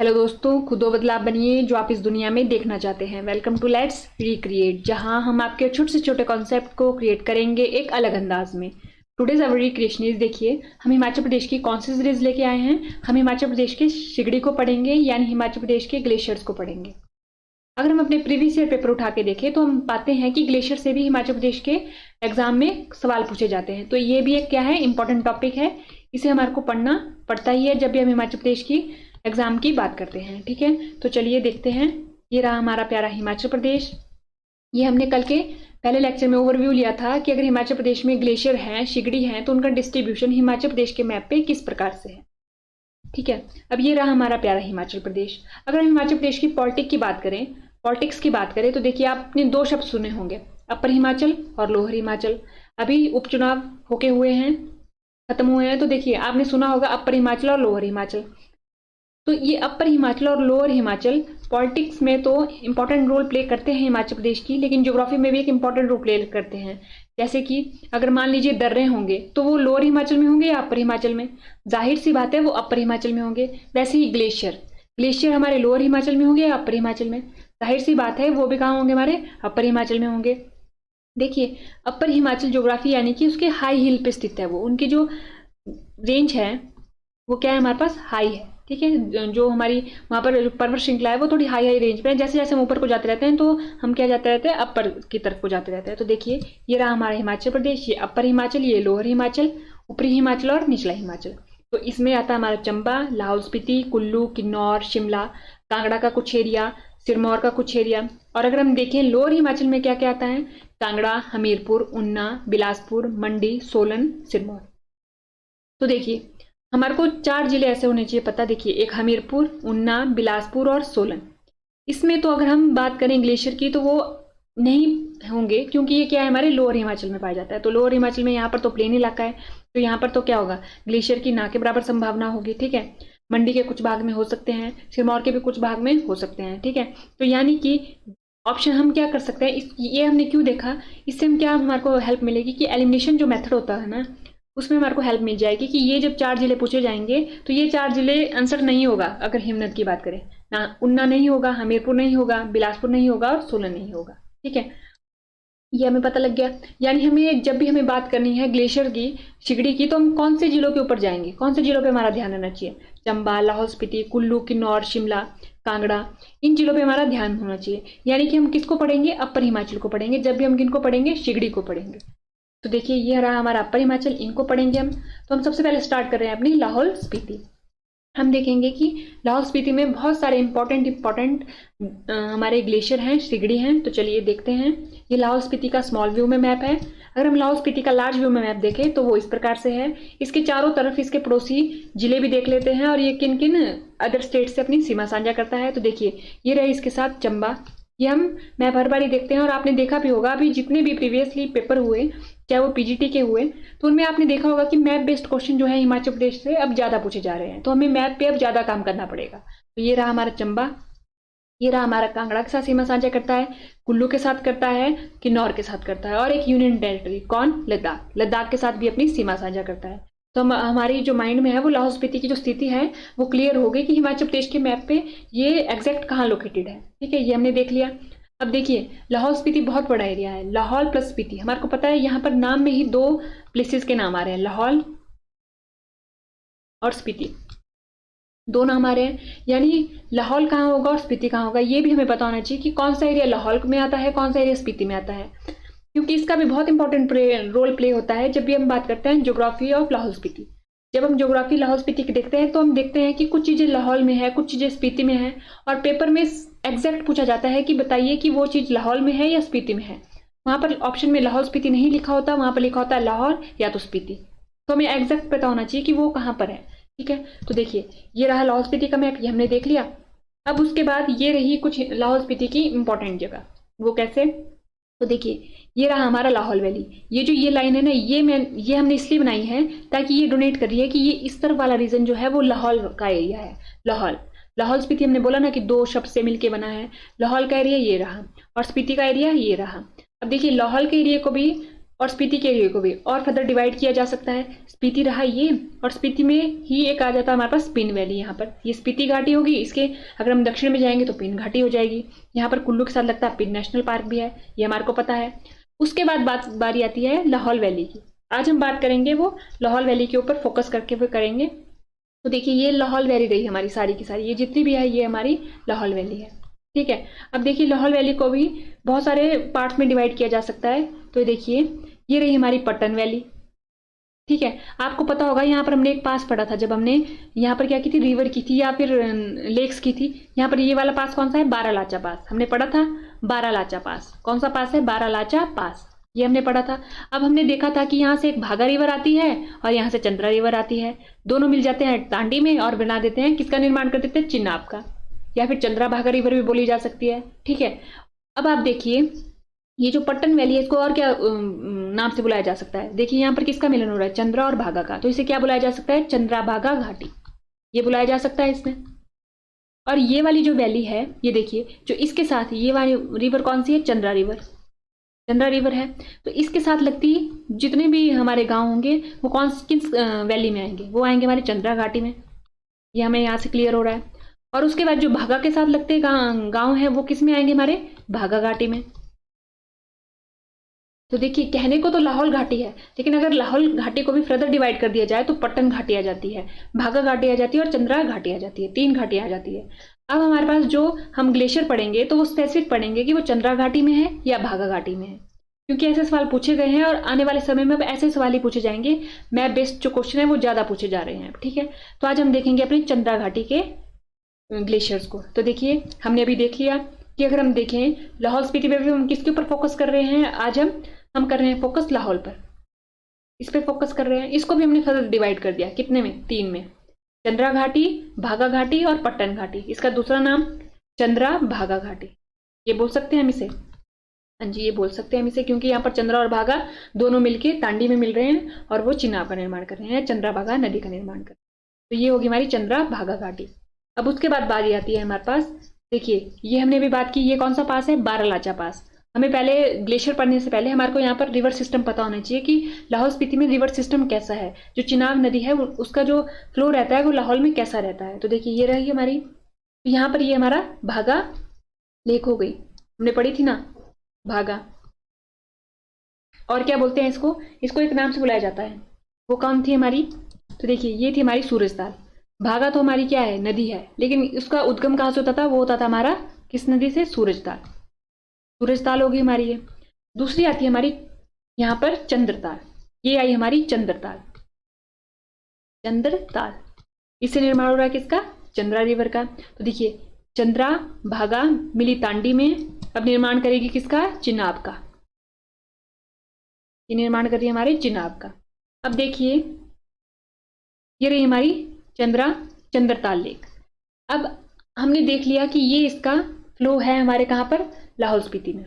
Hello दोस्तों, खुद वो बदलाव बनिए जो आप इस दुनिया में देखना चाहते हैं। वेलकम टू लेट्स रिक्रिएट, जहां हम आपके छोटे से छोटे कॉन्सेप्ट को क्रिएट करेंगे एक अलग अंदाज में। टुडेज अवर रिक्रिएशन इज, देखिए हम हिमाचल प्रदेश की कौन सी सीरीज लेके आए हैं। हम हिमाचल प्रदेश के सिगड़ी को पढ़ेंगे, यानी हिमाचल प्रदेश के ग्लेशियर्स को पढ़ेंगे। अगर हम अपने प्रीवियस ईयर पेपर उठा के देखें तो हम पाते हैं कि ग्लेशियर से भी हिमाचल प्रदेश के एग्जाम में सवाल पूछे जाते हैं। तो ये भी एक क्या है, इंपॉर्टेंट टॉपिक है। इसे हमारे को पढ़ना पड़ता ही है जब भी हम हिमाचल प्रदेश की एग्जाम की बात करते हैं। ठीक है, तो चलिए देखते हैं। ये रहा हमारा प्यारा हिमाचल प्रदेश। ये हमने कल के पहले लेक्चर में ओवरव्यू लिया था कि अगर हिमाचल प्रदेश में ग्लेशियर हैं, सिगड़ी हैं, तो उनका डिस्ट्रीब्यूशन हिमाचल प्रदेश के मैप पे किस प्रकार से है। ठीक है, अब ये रहा हमारा प्यारा हिमाचल प्रदेश। अगर हम हिमाचल प्रदेश की पॉलिटिक्स की बात करें तो देखिए आपने दो शब्द सुने होंगे, अपर हिमाचल और लोअर हिमाचल। अभी उपचुनाव होके हुए हैं, खत्म हुए हैं, तो देखिए आपने सुना होगा अपर हिमाचल और लोअर हिमाचल। तो ये अपर हिमाचल और लोअर हिमाचल पॉलिटिक्स में तो इंपॉर्टेंट रोल प्ले करते हैं हिमाचल प्रदेश की, लेकिन ज्योग्राफी में भी एक इंपॉर्टेंट रोल प्ले करते हैं। जैसे कि अगर मान लीजिए दर्रे होंगे तो वो लोअर हिमाचल में होंगे या अपर हिमाचल में, जाहिर सी बात है वो अपर हिमाचल में होंगे। वैसे ही ग्लेशियर हमारे लोअर हिमाचल में होंगे या अपर हिमाचल में, जाहिर सी बात है वो भी कहाँ होंगे, हमारे अपर हिमाचल में होंगे। देखिए अपर हिमाचल ज्योग्राफी यानी कि उसके हाई हिल पे स्थित है, वो उनकी जो रेंज है वो क्या है, हमारे पास हाई है। ठीक है, जो हमारी वहाँ पर पर्वत श्रृंखला है वो थोड़ी हाई रेंज पे है। जैसे जैसे हम ऊपर को जाते रहते हैं तो हम क्या जाते रहते हैं, अपर की तरफ को जाते रहते हैं। तो देखिए ये रहा हमारा हिमाचल प्रदेश, ये अपर हिमाचल, ये लोअर हिमाचल, ऊपरी हिमाचल और निचला हिमाचल। तो इसमें आता है हमारा चंबा, लाहौल स्पीति, कुल्लू, किन्नौर, शिमला, कांगड़ा का कुछ एरिया, सिरमौर का कुछ एरिया। और अगर हम देखें लोअर हिमाचल में क्या क्या आता है, कांगड़ा, हमीरपुर, ऊना, बिलासपुर, मंडी, सोलन, सिरमौर। तो देखिए हमारे को 4 जिले ऐसे होने चाहिए पता। देखिए एक हमीरपुर, ऊना, बिलासपुर और सोलन। इसमें तो अगर हम बात करें ग्लेशियर की तो वो नहीं होंगे, क्योंकि ये क्या है, हमारे लोअर हिमाचल में पाया जाता है। तो लोअर हिमाचल में यहाँ पर तो प्लेन इलाका है, तो यहाँ पर तो क्या होगा, ग्लेशियर की ना के बराबर संभावना होगी। ठीक है, मंडी के कुछ भाग में हो सकते हैं, सिरमौर के भी कुछ भाग में हो सकते हैं। ठीक है, तो यानी कि ऑप्शन हम क्या कर सकते हैं, ये हमने क्यों देखा, इससे हम क्या हमारे को हेल्प मिलेगी कि एलिमिनेशन जो मेथड होता है ना, उसमें हमारे को हेल्प मिल जाएगी कि ये जब 4 जिले पूछे जाएंगे तो ये 4 जिले आंसर नहीं होगा। अगर हिमनद की बात करें ना, ऊना नहीं होगा, हमीरपुर नहीं होगा, बिलासपुर नहीं होगा और सोलन नहीं होगा। ठीक है, ये हमें पता लग गया। यानी हमें जब भी हमें बात करनी है ग्लेशियर की, सिगड़ी की, तो हम कौन से जिलों के ऊपर जाएंगे, कौन से जिलों पे हमारा ध्यान रहना चाहिए, चंबा, लाहौल स्पीति, कुल्लू, किन्नौर, शिमला, कांगड़ा, इन जिलों पे हमारा ध्यान होना चाहिए। यानी कि हम किसको पढ़ेंगे, अपर हिमाचल को पढ़ेंगे जब भी हम किनको पढ़ेंगे, सिगड़ी को पढ़ेंगे। तो देखिए ये रहा हमारा अपर हिमाचल, इनको पढ़ेंगे हम। तो हम सबसे पहले स्टार्ट कर रहे हैं अपनी लाहौल स्पीति। हम देखेंगे कि लाहौल स्पीति में बहुत सारे इंपॉर्टेंट हमारे ग्लेशियर हैं, सिगड़ी हैं। तो चलिए देखते हैं। ये लाहौल स्पीति का स्मॉल व्यू में मैप है। अगर हम लाहौल स्पीति का लार्ज व्यू में मैप देखें तो वो इस प्रकार से है। इसके चारों तरफ इसके पड़ोसी जिले भी देख लेते हैं और ये किन किन अदर स्टेट से अपनी सीमा साझा करता है। तो देखिए ये रहे इसके साथ चंबा। ये हम मैप हर बार ही देखते हैं और आपने देखा भी होगा, अभी जितने भी प्रीवियसली पेपर हुए, चाहे वो पीजीटी के हुए, तो उनमें आपने देखा होगा कि मैप बेस्ड क्वेश्चन जो है हिमाचल प्रदेश से अब ज्यादा पूछे जा रहे हैं। तो हमें मैप पे अब ज्यादा काम करना पड़ेगा। तो ये रहा हमारा चंबा, ये रहा हमारा कांगड़ा के साथ सीमा साझा करता है, कुल्लू के साथ करता है, किन्नौर के साथ करता है, और एक यूनियन टेरिटरी कौन, लद्दाख के साथ भी अपनी सीमा साझा करता है। तो हमारी जो माइंड में है वो लाहौल स्पीति की जो स्थिति है वो क्लियर हो गई कि हिमाचल प्रदेश के मैप पे ये एग्जैक्ट कहाँ लोकेटेड है। ठीक है, ये हमने देख लिया। अब देखिए लाहौल स्पीति बहुत बड़ा एरिया है, लाहौल प्लस स्पीति। हमारे को पता है यहाँ पर नाम में ही 2 प्लेसेस के नाम आ रहे हैं, लाहौल और स्पीति, 2 नाम आ रहे हैं। यानी लाहौल कहाँ होगा और स्पीति कहाँ होगा, ये भी हमें पता होना चाहिए कि कौन सा एरिया लाहौल में आता है, कौन सा एरिया स्पीति में आता है, क्योंकि इसका भी बहुत इंपॉर्टेंट रोल प्ले होता है जब भी हम बात करते हैं ज्योग्राफी ऑफ लाहौल स्पीति। जब हम ज्योग्राफी लाहौल स्पीति की देखते हैं तो हम देखते हैं कि कुछ चीजें लाहौल में है, कुछ चीजें स्पीति में है, और पेपर में एग्जैक्ट पूछा जाता है कि बताइए कि वो चीज लाहौल में है या स्पीति में है। वहां पर ऑप्शन में लाहौल स्पीति नहीं लिखा होता, वहां पर लिखा होता है लाहौर या तो स्पीति। तो हमें एग्जैक्ट पता होना चाहिए कि वो कहाँ पर है। ठीक है, तो देखिए ये रहा लाहौल स्पीति का मैप, ये हमने देख लिया। अब उसके बाद ये रही कुछ लाहौल स्पीति की इंपॉर्टेंट जगह, वो कैसे, तो देखिए ये रहा हमारा लाहौल वैली। ये जो ये लाइन है ना, ये हमने इसलिए बनाई है ताकि ये डोनेट कर रही है कि ये इस तरफ वाला रीजन जो है वो लाहौल का एरिया है। लाहौल स्पीति हमने बोला ना कि 2 शब्द से मिलके बना है। लाहौल का एरिया ये रहा और स्पीति का एरिया ये रहा। अब देखिए लाहौल के एरिया को भी और स्पीति के एरिया को भी और फर्दर डिवाइड किया जा सकता है। स्पीति रहा ये, और स्पीति में ही एक आ जाता है हमारे पास पिन वैली। यहाँ पर ये स्पीति घाटी होगी, इसके अगर हम दक्षिण में जाएंगे तो पिन घाटी हो जाएगी। यहाँ पर कुल्लू के साथ लगता है पिन नेशनल पार्क भी है, ये हमारे को पता है। उसके बाद बारी आती है लाहौल वैली की। आज हम बात करेंगे वो लाहौल वैली के ऊपर फोकस करके वो करेंगे। तो देखिए ये लाहौल वैली रही हमारी सारी की सारी, ये जितनी भी है ये हमारी लाहौल वैली है, ठीक है। अब देखिए लाहौल वैली को भी बहुत सारे पार्ट्स में डिवाइड किया जा सकता है। तो देखिए ये रही हमारी पट्टन वैली, ठीक है। आपको पता होगा यहाँ पर हमने एक पास पढ़ा था जब हमने यहाँ पर क्या की थी, रिवर की थी या फिर लेक्स की थी। यहाँ पर ये वाला पास कौन सा है, बारालाचा पास हमने पढ़ा था। बारालाचा पास कौन सा पास है, बारालाचा पास, ये हमने पढ़ा था। अब हमने देखा था कि यहाँ से एक भागा रिवर आती है और यहाँ से चंद्रा रिवर आती है, दोनों मिल जाते हैं तांडी में और बना देते हैं किसका निर्माण कर देते हैं, चिनाब का, या फिर चंद्रा भागा रिवर भी बोली जा सकती है, ठीक है। अब आप देखिए ये जो पट्टन वैली है इसको और क्या नाम से बुलाया जा सकता है। देखिए यहाँ पर किसका मिलन हो रहा है, चंद्रा और भागा का, तो इसे क्या बुलाया जा सकता है, चंद्रा भागा घाटी, ये बुलाया जा सकता है इसमें। और ये वाली जो वैली है ये देखिए जो इसके साथ ये वाली रिवर कौन सी है, चंद्रा रिवर, चंद्रा रिवर है। तो इसके साथ लगती जितने भी हमारे गांव होंगे वो कौन किस वैली में आएंगे, वो आएंगे हमारे चंद्रा घाटी में, ये हमें यहाँ से क्लियर हो रहा है। और उसके बाद जो भागा के साथ लगते गांव है वो किस में आएंगे, हमारे भागा घाटी में। तो देखिए कहने को तो लाहौल घाटी है, लेकिन अगर लाहौल घाटी को भी फर्दर डिवाइड कर दिया जाए तो पट्टन घाटी आ जाती है, भागा घाटी आ जाती है और चंद्रा घाटी आ जाती है, 3 घाटी आ जाती है। अब हमारे पास जो हम ग्लेशियर पढ़ेंगे तो वो स्पेसिफिक पढ़ेंगे कि वो चंद्रा घाटी में है या भागा घाटी में है, क्योंकि ऐसे सवाल पूछे गए हैं और आने वाले समय में अब ऐसे सवाल ही पूछे जाएंगे। मैप बेस्ड जो क्वेश्चन है वो ज्यादा पूछे जा रहे हैं, ठीक है। तो आज हम देखेंगे अपनी चंद्रा घाटी के ग्लेशियर्स को। तो देखिए हमने अभी देख लिया कि अगर हम देखें लाहौल स्पीति पे हम किसके ऊपर फोकस कर रहे हैं, आज हम कर रहे हैं फोकस लाहौल पर, इस पे फोकस कर रहे हैं। इसको भी हमने फर्दर डिवाइड कर दिया कितने में, 3 में, चंद्रा घाटी, भागा घाटी और पट्टन घाटी। इसका दूसरा नाम चंद्रा भागा घाटी, ये बोल सकते हैं हम इसे, हाँ जी ये बोल सकते हैं हम इसे, क्योंकि यहाँ पर चंद्रा और भागा दोनों मिलके तांडी में मिल रहे हैं और वो चिनाब का निर्माण कर रहे हैं, चंद्रा भागा नदी का निर्माण कर रहे हैं। तो ये होगी हमारी चंद्रा भागा घाटी। अब उसके बाद बारी आती है हमारे पास, देखिए ये हमने भी बात की, ये कौन सा पास है, बारालाचा पास। हमें पहले ग्लेशियर पढ़ने से पहले हमारे को यहाँ पर रिवर सिस्टम पता होना चाहिए कि लाहौल स्पीति में रिवर सिस्टम कैसा है, जो चिनाब नदी है उसका जो फ्लो रहता है वो लाहौल में कैसा रहता है। तो देखिए ये रही हमारी, तो यहाँ पर ये हमारा भागा लेक हो गई, हमने पढ़ी थी ना भागा। और क्या बोलते हैं इसको एक नाम से बुलाया जाता है, वो कौन थी हमारी, तो देखिए ये थी हमारी सूरजताल। भागा तो हमारी क्या है, नदी है, लेकिन उसका उद्गम कहाँ से होता था, वो होता था हमारा किस नदी से, सूरजताल, सूरजताल होगी हमारी ये। दूसरी आती है हमारी यहाँ पर चंद्रताल, ये आई हमारी चंद्रताल, चंद्रताल, इससे निर्माण हो रहा है किसका, चंद्रा रिवर का। तो देखिए चंद्रा भागा मिली तांडी में, अब निर्माण करेगी किसका, चिनाब का, ये निर्माण कर रही है हमारे चिनाब का। अब देखिए ये रही हमारी चंद्रताल लेक। अब हमने देख लिया कि ये इसका फ्लो है हमारे कहाँ पर, लाहौल स्पीति में,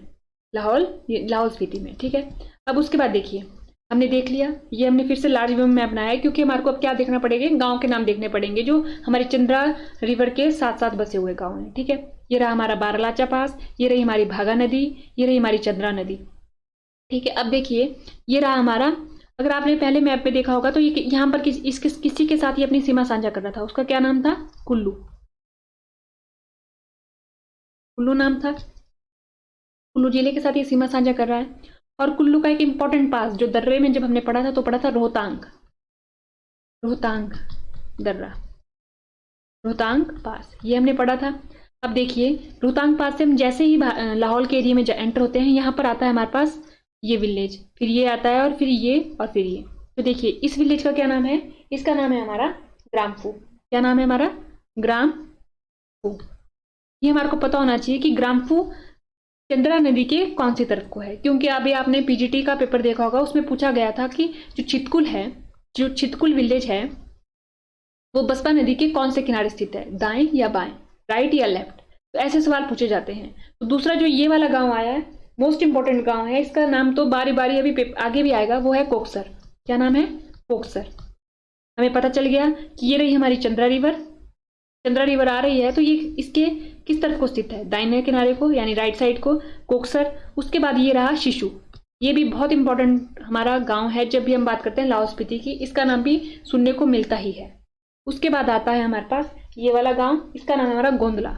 लाहौल स्पीति में, ठीक है। अब उसके बाद देखिए हमने देख लिया, ये हमने फिर से लार्ज व्यू में बनाया है क्योंकि हमारे को अब क्या देखना पड़ेगा, गांव के नाम देखने पड़ेंगे जो हमारी चंद्रा रिवर के साथ साथ बसे हुए गांव हैं, ठीक है। ये रहा हमारा बारालाचा पास, ये रही हमारी भागा नदी, ये रही हमारी चंद्रा नदी, ठीक है। अब देखिए ये रहा हमारा, अगर आपने पहले मैप पे देखा होगा तो ये यहाँ पर किसी के साथ ये अपनी सीमा साझा कर रहा था, उसका क्या नाम था, कुल्लू, कुल्लू नाम था, कुल्लू जिले के साथ ये सीमा साझा कर रहा है। और कुल्लू का एक इंपॉर्टेंट पास जो दर्रे में जब हमने पढ़ा था तो पढ़ा था रोहतांग, रोहतांग दर्रा, रोहतांग पास, ये हमने पढ़ा था। अब देखिए रोहतांग पास से हम जैसे ही लाहौल के एरिया में एंटर होते हैं, यहाँ पर आता है हमारे पास ये विलेज, फिर ये आता है और फिर ये और फिर ये। तो देखिए इस विलेज का क्या नाम है, इसका नाम है हमारा ग्रामफू, क्या नाम है हमारा, ग्रामफू। ये हमारे को पता होना चाहिए कि ग्रामफू चंद्रा नदी के कौन सी तरफ को है, क्योंकि अभी आपने पीजीटी का पेपर देखा होगा, उसमें पूछा गया था कि जो चितकुल है, जो चितकुल विलेज है वो बसपा नदी के कौन से किनारे स्थित है, दाएं या बाएं, राइट या लेफ्ट, तो ऐसे सवाल पूछे जाते हैं। तो दूसरा जो ये वाला गांव आया है मोस्ट इंपॉर्टेंट गांव है, इसका नाम तो बारी बारी अभी आगे भी आएगा, वो है कोकसर, क्या नाम है, कोकसर। हमें पता चल गया कि ये रही हमारी चंद्रा रिवर आ रही है, तो ये इसके किस तरफ को स्थित है, दाहिने किनारे को यानी राइट साइड को, कोकसर। उसके बाद ये रहा शिशु, ये भी बहुत इंपॉर्टेंट हमारा गांव है जब भी हम बात करते हैं लाहौल स्पीति की, इसका नाम भी सुनने को मिलता ही है। उसके बाद आता है हमारे पास ये वाला गांव, इसका नाम है हमारा गोंदला।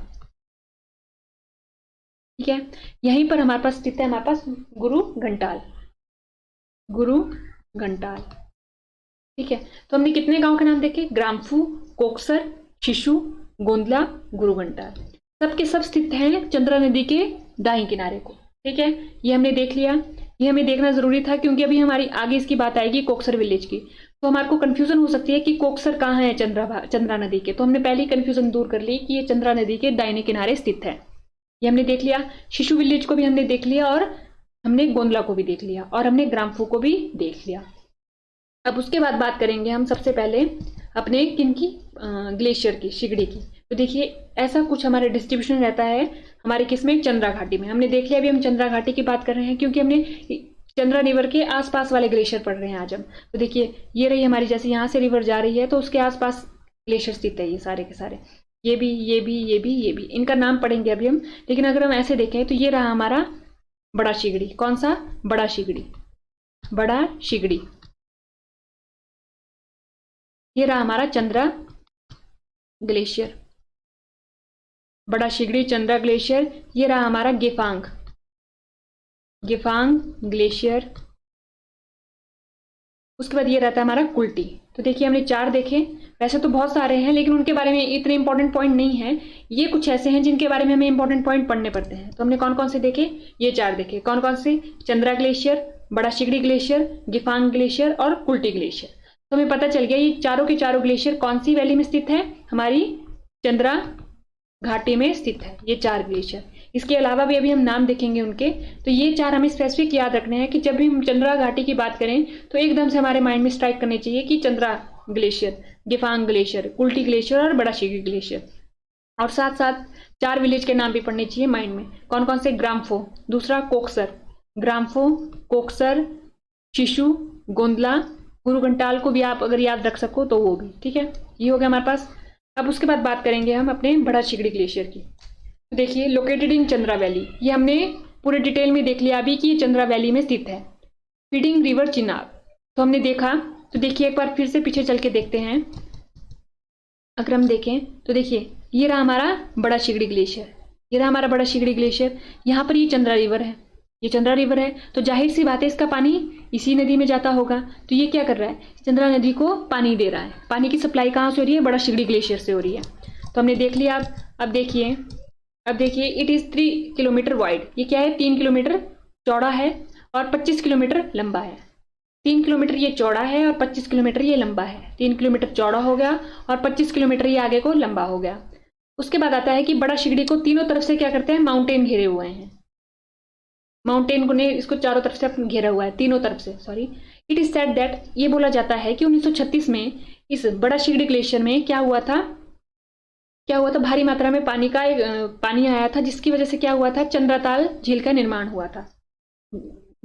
ठीक है, यहीं पर हमारे पास स्थित है हमारे पास गुरु घंटाल, गुरु घंटाल। ठीक है, तो हमने कितने गांव के नाम देखे, ग्राम्फू, कोकसर, शिशु, गोंदला, गुरु घंटाल। सबके सब स्थित हैं चंद्रा नदी के दाएं किनारे को। ठीक है, ये हमने देख लिया। ये हमें देखना जरूरी था क्योंकि अभी हमारी आगे इसकी बात आएगी कोकसर विलेज की, तो हमारे को कंफ्यूजन हो सकती है कि कोकसर कहाँ है चंद्रा नदी के। तो हमने पहले ही कंफ्यूजन दूर कर ली कि ये चंद्रा नदी के दाहिने किनारे स्थित है। ये हमने देख लिया। शिशु विलेज को भी हमने देख लिया और हमने गोंदला को भी देख लिया और हमने ग्राम्फू को भी देख लिया। अब उसके बाद बात करेंगे हम सबसे पहले अपने किनकी, ग्लेशियर की, शिगड़ी की। तो देखिए ऐसा कुछ हमारे डिस्ट्रीब्यूशन रहता है हमारे किसमें, चंद्रा घाटी में। हमने देख लिया, अभी हम चंद्रा घाटी की बात कर रहे हैं क्योंकि हमने चंद्रा रिवर के आसपास वाले ग्लेशियर पढ़ रहे हैं आज हम। तो देखिए ये रही हमारी, जैसे यहाँ से रिवर जा रही है तो उसके आसपास ग्लेशियर स्थित है, ये सारे के सारे, ये भी, ये भी, ये भी, ये भी, इनका नाम पढ़ेंगे अभी हम। लेकिन अगर हम ऐसे देखें तो ये रहा हमारा बड़ा शिगड़ी। कौन सा, बड़ा शिगड़ी, बड़ा शिगड़ी। ये रहा हमारा चंद्रा ग्लेशियर, बड़ा शिगड़ी, चंद्रा ग्लेशियर। ये रहा हमारा गेफांग, गेफांग ग्लेशियर। उसके बाद ये रहता है हमारा कुल्टी। तो देखिए हमने 4 देखे, वैसे तो बहुत सारे हैं लेकिन उनके बारे में इतने इंपॉर्टेंट पॉइंट नहीं है। ये कुछ ऐसे हैं जिनके बारे में हमें इंपॉर्टेंट पॉइंट पढ़ने पड़ते हैं। तो हमने कौन कौन से देखे, ये 4 देखे। कौन कौन से, चंद्रा ग्लेशियर, बड़ा शिगड़ी ग्लेशियर, गेफांग ग्लेशियर और कुल्टी ग्लेशियर। तो हमें पता चल गया ये चारों के चारों ग्लेशियर कौन सी वैली में स्थित है, हमारी चंद्रा घाटी में स्थित है, ये 4 ग्लेशियर। इसके अलावा भी अभी हम नाम देखेंगे उनके। तो ये 4 हमें स्पेसिफिक याद रखने हैं कि जब भी हम चंद्रा घाटी की बात करें तो एकदम से हमारे माइंड में स्ट्राइक करने चाहिए कि Chandra glacier, Gephang glacier, Kulti glacier और बड़ा शिगड़ी ग्लेशियर। और साथ साथ 4 विलेज के नाम भी पढ़ने चाहिए माइंड में। कौन कौन से, ग्राम्फो, दूसरा कोकसर, ग्राम्फो, कोकसर, शिशु, गोंदला, गुरु घंटाल को भी आप अगर याद रख सको तो वो भी। ठीक है, ये हो गया हमारे पास। अब उसके बाद बात करेंगे हम अपने बड़ा शिगड़ी ग्लेशियर की। तो देखिए लोकेटेड इन चंद्रा वैली, ये हमने पूरे डिटेल में देख लिया अभी कि ये चंद्रा वैली में स्थित है। फीडिंग रिवर चिनाब, तो हमने देखा। तो देखिए एक बार फिर से पीछे चल के देखते हैं। अगर हम देखें तो देखिए ये रहा हमारा बड़ा शिगड़ी ग्लेशियर, ये रहा हमारा बड़ा शिगड़ी ग्लेशियर। यहाँ पर ये चंद्रा रिवर है, ये चंद्रा रिवर है, तो जाहिर सी बात है इसका पानी इसी नदी में जाता होगा। तो ये क्या कर रहा है, चंद्रा नदी को पानी दे रहा है। पानी की सप्लाई कहाँ से हो रही है, बड़ा शिगड़ी ग्लेशियर से हो रही है। तो हमने देख लिया। अब देखिए इट इज 3 किलोमीटर वाइड, ये क्या है, 3 किलोमीटर चौड़ा है और 25 किलोमीटर लंबा है। 3 किलोमीटर ये चौड़ा है और 25 किलोमीटर ये लंबा है। 3 किलोमीटर चौड़ा हो गया और 25 किलोमीटर ये आगे को लंबा हो गया। उसके बाद आता है कि बड़ा शिगड़ी को तीनों तरफ से क्या करते हैं, माउंटेन घेरे हुए हैं। माउंटेन को ने इसको चारों तरफ से घेरा हुआ है, तीनों तरफ से, sorry. It is said that, ये बोला जाता है कि 1936 में इस बड़ा शिगड़ी ग्लेशियर में क्या हुआ था, भारी मात्रा में पानी आया था, जिसकी वजह से क्या हुआ था, चंद्रताल झील का निर्माण हुआ था।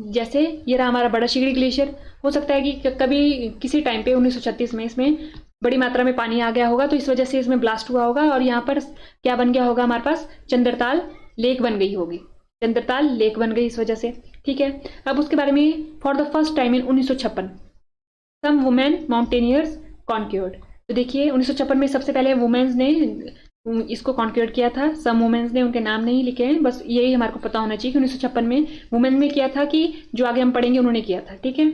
जैसे ये रहा हमारा बड़ा शिगड़ी ग्लेशियर। हो सकता है कि कभी किसी टाइम पे 1936 में इसमें बड़ी मात्रा में पानी आ गया होगा, तो इस वजह से इसमें ब्लास्ट हुआ होगा और यहाँ पर क्या बन गया होगा, हमारे पास चंद्रताल लेक बन गई होगी, चंद्रताल लेक बन गई इस वजह से। ठीक है, अब उसके बारे में, for the first time in 1956 some women mountaineers conquered. तो देखिए 1956 में सबसे पहले वुमेन्स ने इसको कॉन्क्योर्ड किया था। सम वुमेन्स ने, उनके नाम नहीं लिखे हैं, बस यही हमारे को पता होना चाहिए कि 1956 में वुमेन ने किया था, कि जो आगे हम पढ़ेंगे उन्होंने किया था। ठीक है,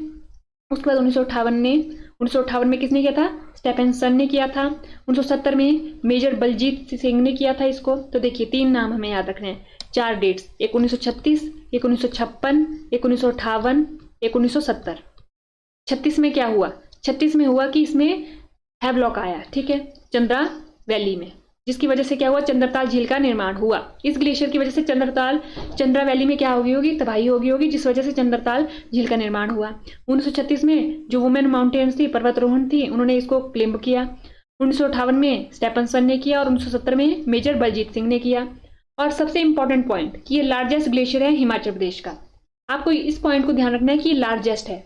उसके बाद 1958 में किसने किया था, स्टेफेनसन ने किया था। 1970 में मेजर बलजीत सिंह ने किया था इसको। तो देखिए 3 नाम हमें याद रखने हैं, 4 डेट्स, एक 1936, एक 1956, एक 1958, एक 1970। 36 में क्या हुआ, 36 में हुआ कि इसमें हैवलॉक आया, ठीक है, चंद्रा वैली में, जिसकी वजह से क्या हुआ, चंद्रताल झील का निर्माण हुआ। इस ग्लेशियर की वजह से चंद्रा वैली में क्या होगी, तबाही होगी, जिस वजह से चंद्रताल झील का निर्माण हुआ। 1936 में जो वुमेन माउंटेन्स थी, पर्वतारोहण थी, उन्होंने इसको क्लेम किया। 1958 में स्टेफनसन ने किया और 1970 में मेजर बलजीत सिंह ने किया। और सबसे इंपॉर्टेंट पॉइंट कि ये लार्जेस्ट ग्लेशियर है हिमाचल प्रदेश का। आपको इस पॉइंट को ध्यान रखना है कि लार्जेस्ट है,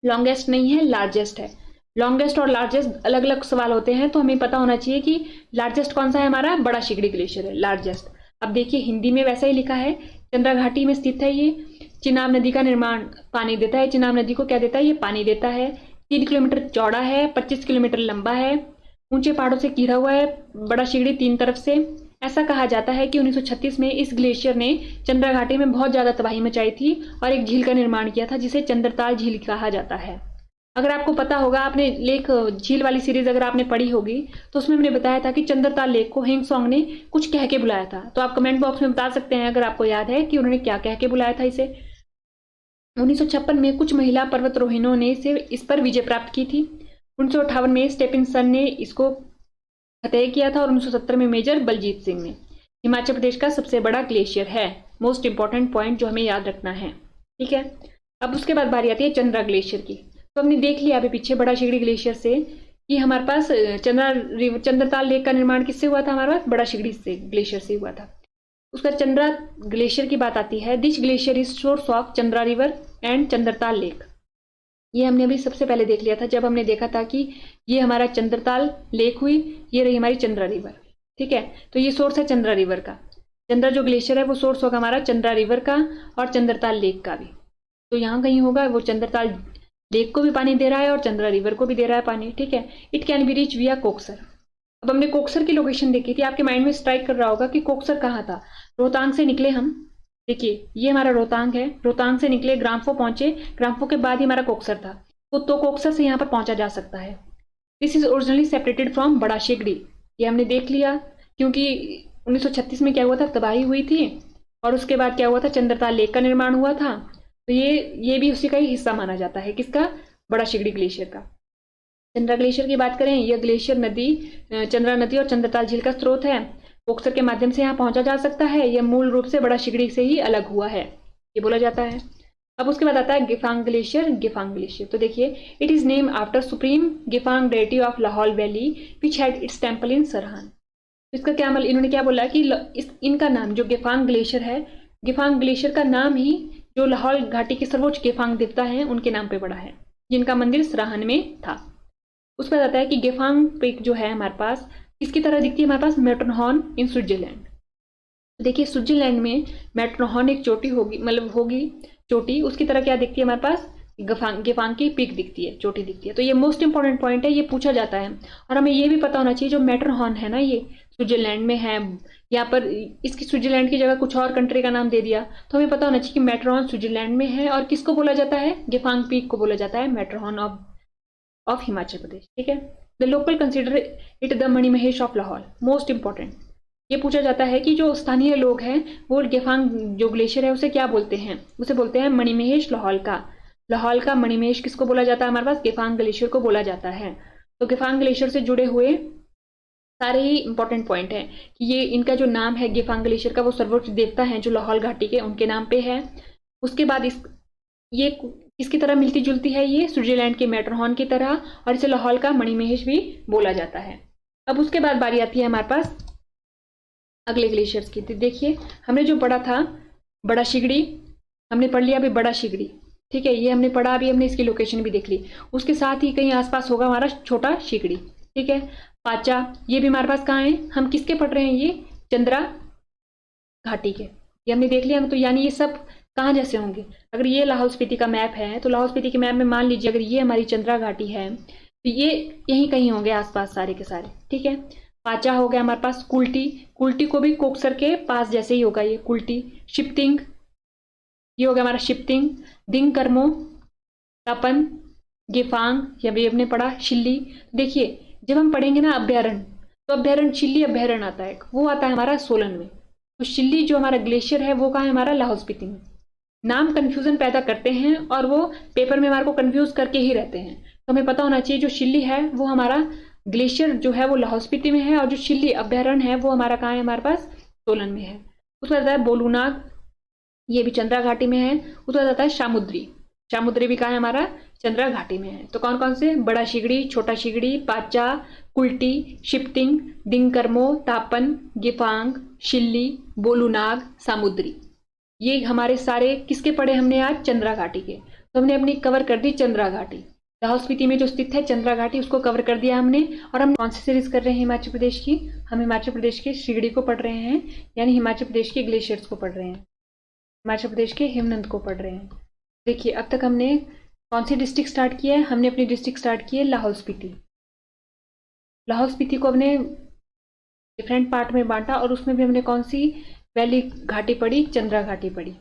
लॉन्गेस्ट नहीं है, लार्जेस्ट है। लॉन्गेस्ट और लार्जेस्ट अलग अलग सवाल होते हैं, तो हमें पता होना चाहिए कि लार्जेस्ट कौन सा है, हमारा बड़ा शिगड़ी ग्लेशियर है, लार्जेस्ट। अब देखिए हिंदी में वैसा ही लिखा है, चंद्रा घाटी में स्थित है ये, चिनाब नदी का निर्माण पानी देता है। चिनाब नदी को क्या देता है? ये पानी देता है। 3 किलोमीटर चौड़ा है, 25 किलोमीटर लंबा है, ऊंचे पहाड़ों से घिरा हुआ है, बड़ा शिगड़ी 3 तरफ से। ऐसा कहा जाता है कि 1936 में इस ग्लेशियर ने चंद्रा घाटी में बहुत ज्यादा तबाही मचाई थी और एक झील का निर्माण किया था जिसे चंद्रताल झील कहा जाता है। अगर आपको पता होगा, आपने लेक झील वाली सीरीज अगर आपने पढ़ी होगी तो उसमें हमने बताया था कि चंद्रताल लेक को हिंगसोंग ने कुछ कह के बुलाया था। तो आप कमेंट बॉक्स में बता सकते हैं अगर आपको याद है कि उन्होंने क्या कह के बुलाया था इसे। 1956 में कुछ महिला पर्वतारोहियों ने इस पर विजय प्राप्त की थी। 1958 में स्टेफिनसन ने इसको फतेह किया था और 1970 में मेजर बलजीत सिंह ने। हिमाचल प्रदेश का सबसे बड़ा ग्लेशियर है। मोस्ट इंपॉर्टेंट पॉइंट जो हमें याद रखना है, ठीक है। अब उसके बाद बारी आती है चंद्रा ग्लेशियर की। तो हमने देख लिया अभी पीछे बड़ा शिगड़ी ग्लेशियर से कि हमारे पास चंद्रताल लेक का निर्माण किससे हुआ था? हमारे पास बड़ा शिगड़ी से ग्लेशियर से हुआ था। उसका चंद्रा ग्लेशियर की बात आती है। This glacier is source of Chandra river and Chandratal lake. ये हमने अभी सबसे पहले देख लिया था जब हमने देखा था कि ये हमारा चंद्रताल लेक हुई, ये रही हमारी चंद्रा रिवर, ठीक है। तो ये सोर्स है चंद्रा रिवर का। चंद्रा जो ग्लेशियर है वो सोर्स होगा हमारा चंद्रा रिवर का और चंद्रताल लेक का भी। तो यहाँ कहीं होगा वो चंद्रताल लेक को भी पानी दे रहा है और चंद्रा रिवर को भी दे रहा है पानी, ठीक है। इट कैन बी रीच विया कोकसर। अब हमने कोकसर की लोकेशन देखी थी, आपके माइंड में स्ट्राइक कर रहा होगा कि कोकसर कहाँ था। रोहतांग से निकले हम, देखिए ये हमारा रोहतांग है, रोहतांग से निकले, ग्राम्फो पहुंचे, ग्राम्फो के बाद ही हमारा कोकसर था। तो कोकसर से यहाँ पर पहुंचा जा सकता है। This is originally separated from बड़ा शिगड़ी। ये हमने देख लिया क्योंकि 1936 में क्या हुआ था? तबाही हुई थी और उसके बाद क्या हुआ था? चंद्रताल लेक का निर्माण हुआ था। तो ये भी उसी का ही हिस्सा माना जाता है। किसका? बड़ा शिगड़ी ग्लेशियर का। चंद्रा ग्लेशियर की बात करें, यह ग्लेशियर नदी चंद्रा नदी और चंद्रताल झील का स्रोत है। कोकसर के माध्यम से यहाँ पहुंचा जा सकता है। यह मूल रूप से बड़ा शिगड़ी से ही अलग हुआ है, ये बोला जाता है। अब उसके बाद आता है गिफांग ग्लेशियर। गिफांग ग्लेशियर तो देखिए, it is name after supreme Gephang deity of Lahaul valley which had its temple in Sarahan. इसका क्या मतलब, इन्होंने क्या बोला कि इनका नाम जो गिफांग ग्लेशियर है, गिफांग ग्लेशियर का नाम ही जो लाहौल घाटी के सर्वोच्च गिफांग देवता हैं उनके नाम पे पड़ा है, जिनका मंदिर सराहन में था। उसके बाद आता है कि गिफांग पीक जो है हमारे पास किसकी तरह दिखती है? हमारे पास मैटरहॉर्न इन स्विट्जरलैंड। देखिए स्विट्जरलैंड में मैटरहॉर्न एक चोटी होगी, मतलब होगी चोटी, उसकी तरह क्या दिखती है हमारे पास? गिफांग की पीक दिखती है, चोटी दिखती है। तो ये मोस्ट इंपॉर्टेंट पॉइंट है, ये पूछा जाता है। और हमें ये भी पता होना चाहिए जो मैटरहॉर्न है ना, ये स्विट्जरलैंड में है। यहाँ पर इसकी स्विट्जरलैंड की जगह कुछ और कंट्री का नाम दे दिया, तो हमें पता होना चाहिए कि मैटरहॉर्न स्विट्जरलैंड में है। और किसको बोला जाता है? गिफांग पीक को बोला जाता है मैटरहॉर्न ऑफ हिमाचल प्रदेश, ठीक है। The local consider it the Manimahesh of Lahaul. Most important ये पूछा जाता है कि जो स्थानीय लोग हैं वो गिफांग जो ग्लेशियर है उसे क्या बोलते हैं? उसे बोलते हैं मणिमहेश लाहौल का। लाहौल का मणिमहेश किसको बोला जाता है? हमारे पास गिफांग ग्लेशियर को बोला जाता है। तो गिफांग ग्लेशियर से जुड़े हुए सारे ही इंपॉर्टेंट पॉइंट है कि ये इनका जो नाम है गिफांग ग्लेशियर का, वो सर्वोच्च देवता है जो लाहौल घाटी के, उनके नाम पे है। उसके बाद ये किसकी तरह मिलती जुलती है? ये स्विट्जरलैंड के मैटरहॉर्न की तरह, और इसे लाहौल का मणिमहेश भी बोला जाता है। अब उसके बाद बारी आती है हमारे पास अगले ग्लेशियर्स की। देखिए हमने जो पढ़ा था बड़ा शिगड़ी, हमने पढ़ लिया अभी बड़ा शिगड़ी, ठीक है, ये हमने पढ़ा, अभी हमने इसकी लोकेशन भी देख ली। उसके साथ ही कहीं आसपास होगा हमारा छोटा शिगड़ी, ठीक है। पाचा, ये भी हमारे पास कहाँ है? हम किसके पढ़ रहे हैं? ये चंद्रा घाटी के, ये हमने देख लिया। तो यानी ये सब कहाँ जैसे होंगे? अगर ये लाहौल स्पीति का मैप है तो लाहौल स्पीति के मैप में मान लीजिए अगर ये हमारी चंद्रा घाटी है तो ये यहीं कहीं होंगे आसपास सारे के सारे, ठीक है। पाचा हो गया हमारे पास। कुल्टी, कुल्टी को भी कोकसर के पास जैसे ही होगा ये कुल्टी। शिप्तिंग, ये हो गया हमारा शिप्तिंग। दिंग कर्मो, तपन, गिफांग, या भी हमने पढ़ा शिल्ली। देखिए जब हम पढ़ेंगे ना अभ्यारण्य, तो अभ्यारण्य शिल्ली अभ्यारण्य आता है, वो आता है हमारा सोलन में। तो शिल्ली जो हमारा ग्लेशियर है वो कहाँ है? हमारा लाहौल स्पीति में। नाम कंफ्यूजन पैदा करते हैं और वो पेपर में हमारे को कंफ्यूज करके ही रहते हैं। तो हमें पता होना चाहिए जो शिल्ली है वो हमारा ग्लेशियर जो है वो लाहौल स्पीति में है, और जो शिल्ली अभ्यारण्य है वो हमारा कहाँ है? हमारे पास सोलन में है। उसके बाद आता है बोलूनाग, ये भी चंद्रा घाटी में है। उसके बाद आता है शामुद्री, शामुद्री भी कहाँ है? हमारा चंद्रा घाटी में है। तो कौन कौन से? बड़ा शिगड़ी, छोटा शिगड़ी, पाचा, कुल्टी, शिप्तिंग, दिंगकर्मो, तापन, गिफांग, शिल्ली, बोलूनाग, सामुद्री। ये हमारे सारे किसके पढ़े हमने आज? चंद्रा घाटी के। तो हमने अपनी कवर कर दी चंद्रा घाटी, लाहौल स्पीति में जो स्थित है चंद्रा घाटी, उसको कवर कर दिया हमने। और हम कौन सी सीरीज कर रहे हैं हिमाचल प्रदेश की? हम हिमाचल प्रदेश के शिगड़ी को पढ़ रहे हैं, यानी हिमाचल प्रदेश के ग्लेशियर्स को पढ़ रहे हैं। हिमाचल प्रदेश के हिमनद को पढ़ रहे हैं। देखिए अब तक हमने कौन सी डिस्ट्रिक्ट स्टार्ट किया है? हमने अपनी डिस्ट्रिक्ट स्टार्ट की है लाहौल स्पीति। लाहौल स्पीति को हमने डिफरेंट पार्ट में बांटा और उसमें भी हमने कौन सी वैली घाटी पढ़ी? चंद्रा घाटी पढ़ी।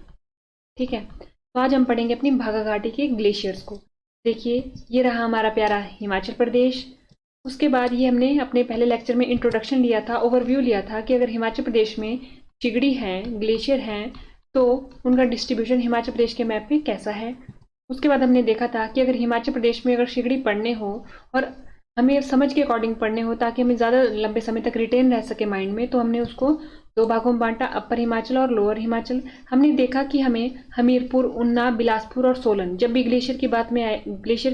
ठीक है, तो आज हम पढ़ेंगे अपनी भागा घाटी के ग्लेशियर्स को। देखिए ये रहा हमारा प्यारा हिमाचल प्रदेश। उसके बाद ये हमने अपने पहले लेक्चर में इंट्रोडक्शन लिया था, ओवरव्यू लिया था कि अगर हिमाचल प्रदेश में चिगड़ी हैं, ग्लेशियर हैं, तो उनका डिस्ट्रीब्यूशन हिमाचल प्रदेश के मैप में कैसा है। उसके बाद हमने देखा था कि अगर हिमाचल प्रदेश में अगर चिगड़ी पढ़ने हो और हमें समझ के अकॉर्डिंग पढ़ने हो ताकि हमें ज़्यादा लंबे समय तक रिटेन रह सके माइंड में, तो हमने उसको दो भागों में बांटा, अपर हिमाचल और लोअर हिमाचल। हमने देखा कि हमें हमीरपुर, ऊना, बिलासपुर और सोलन, जब भी ग्लेशियर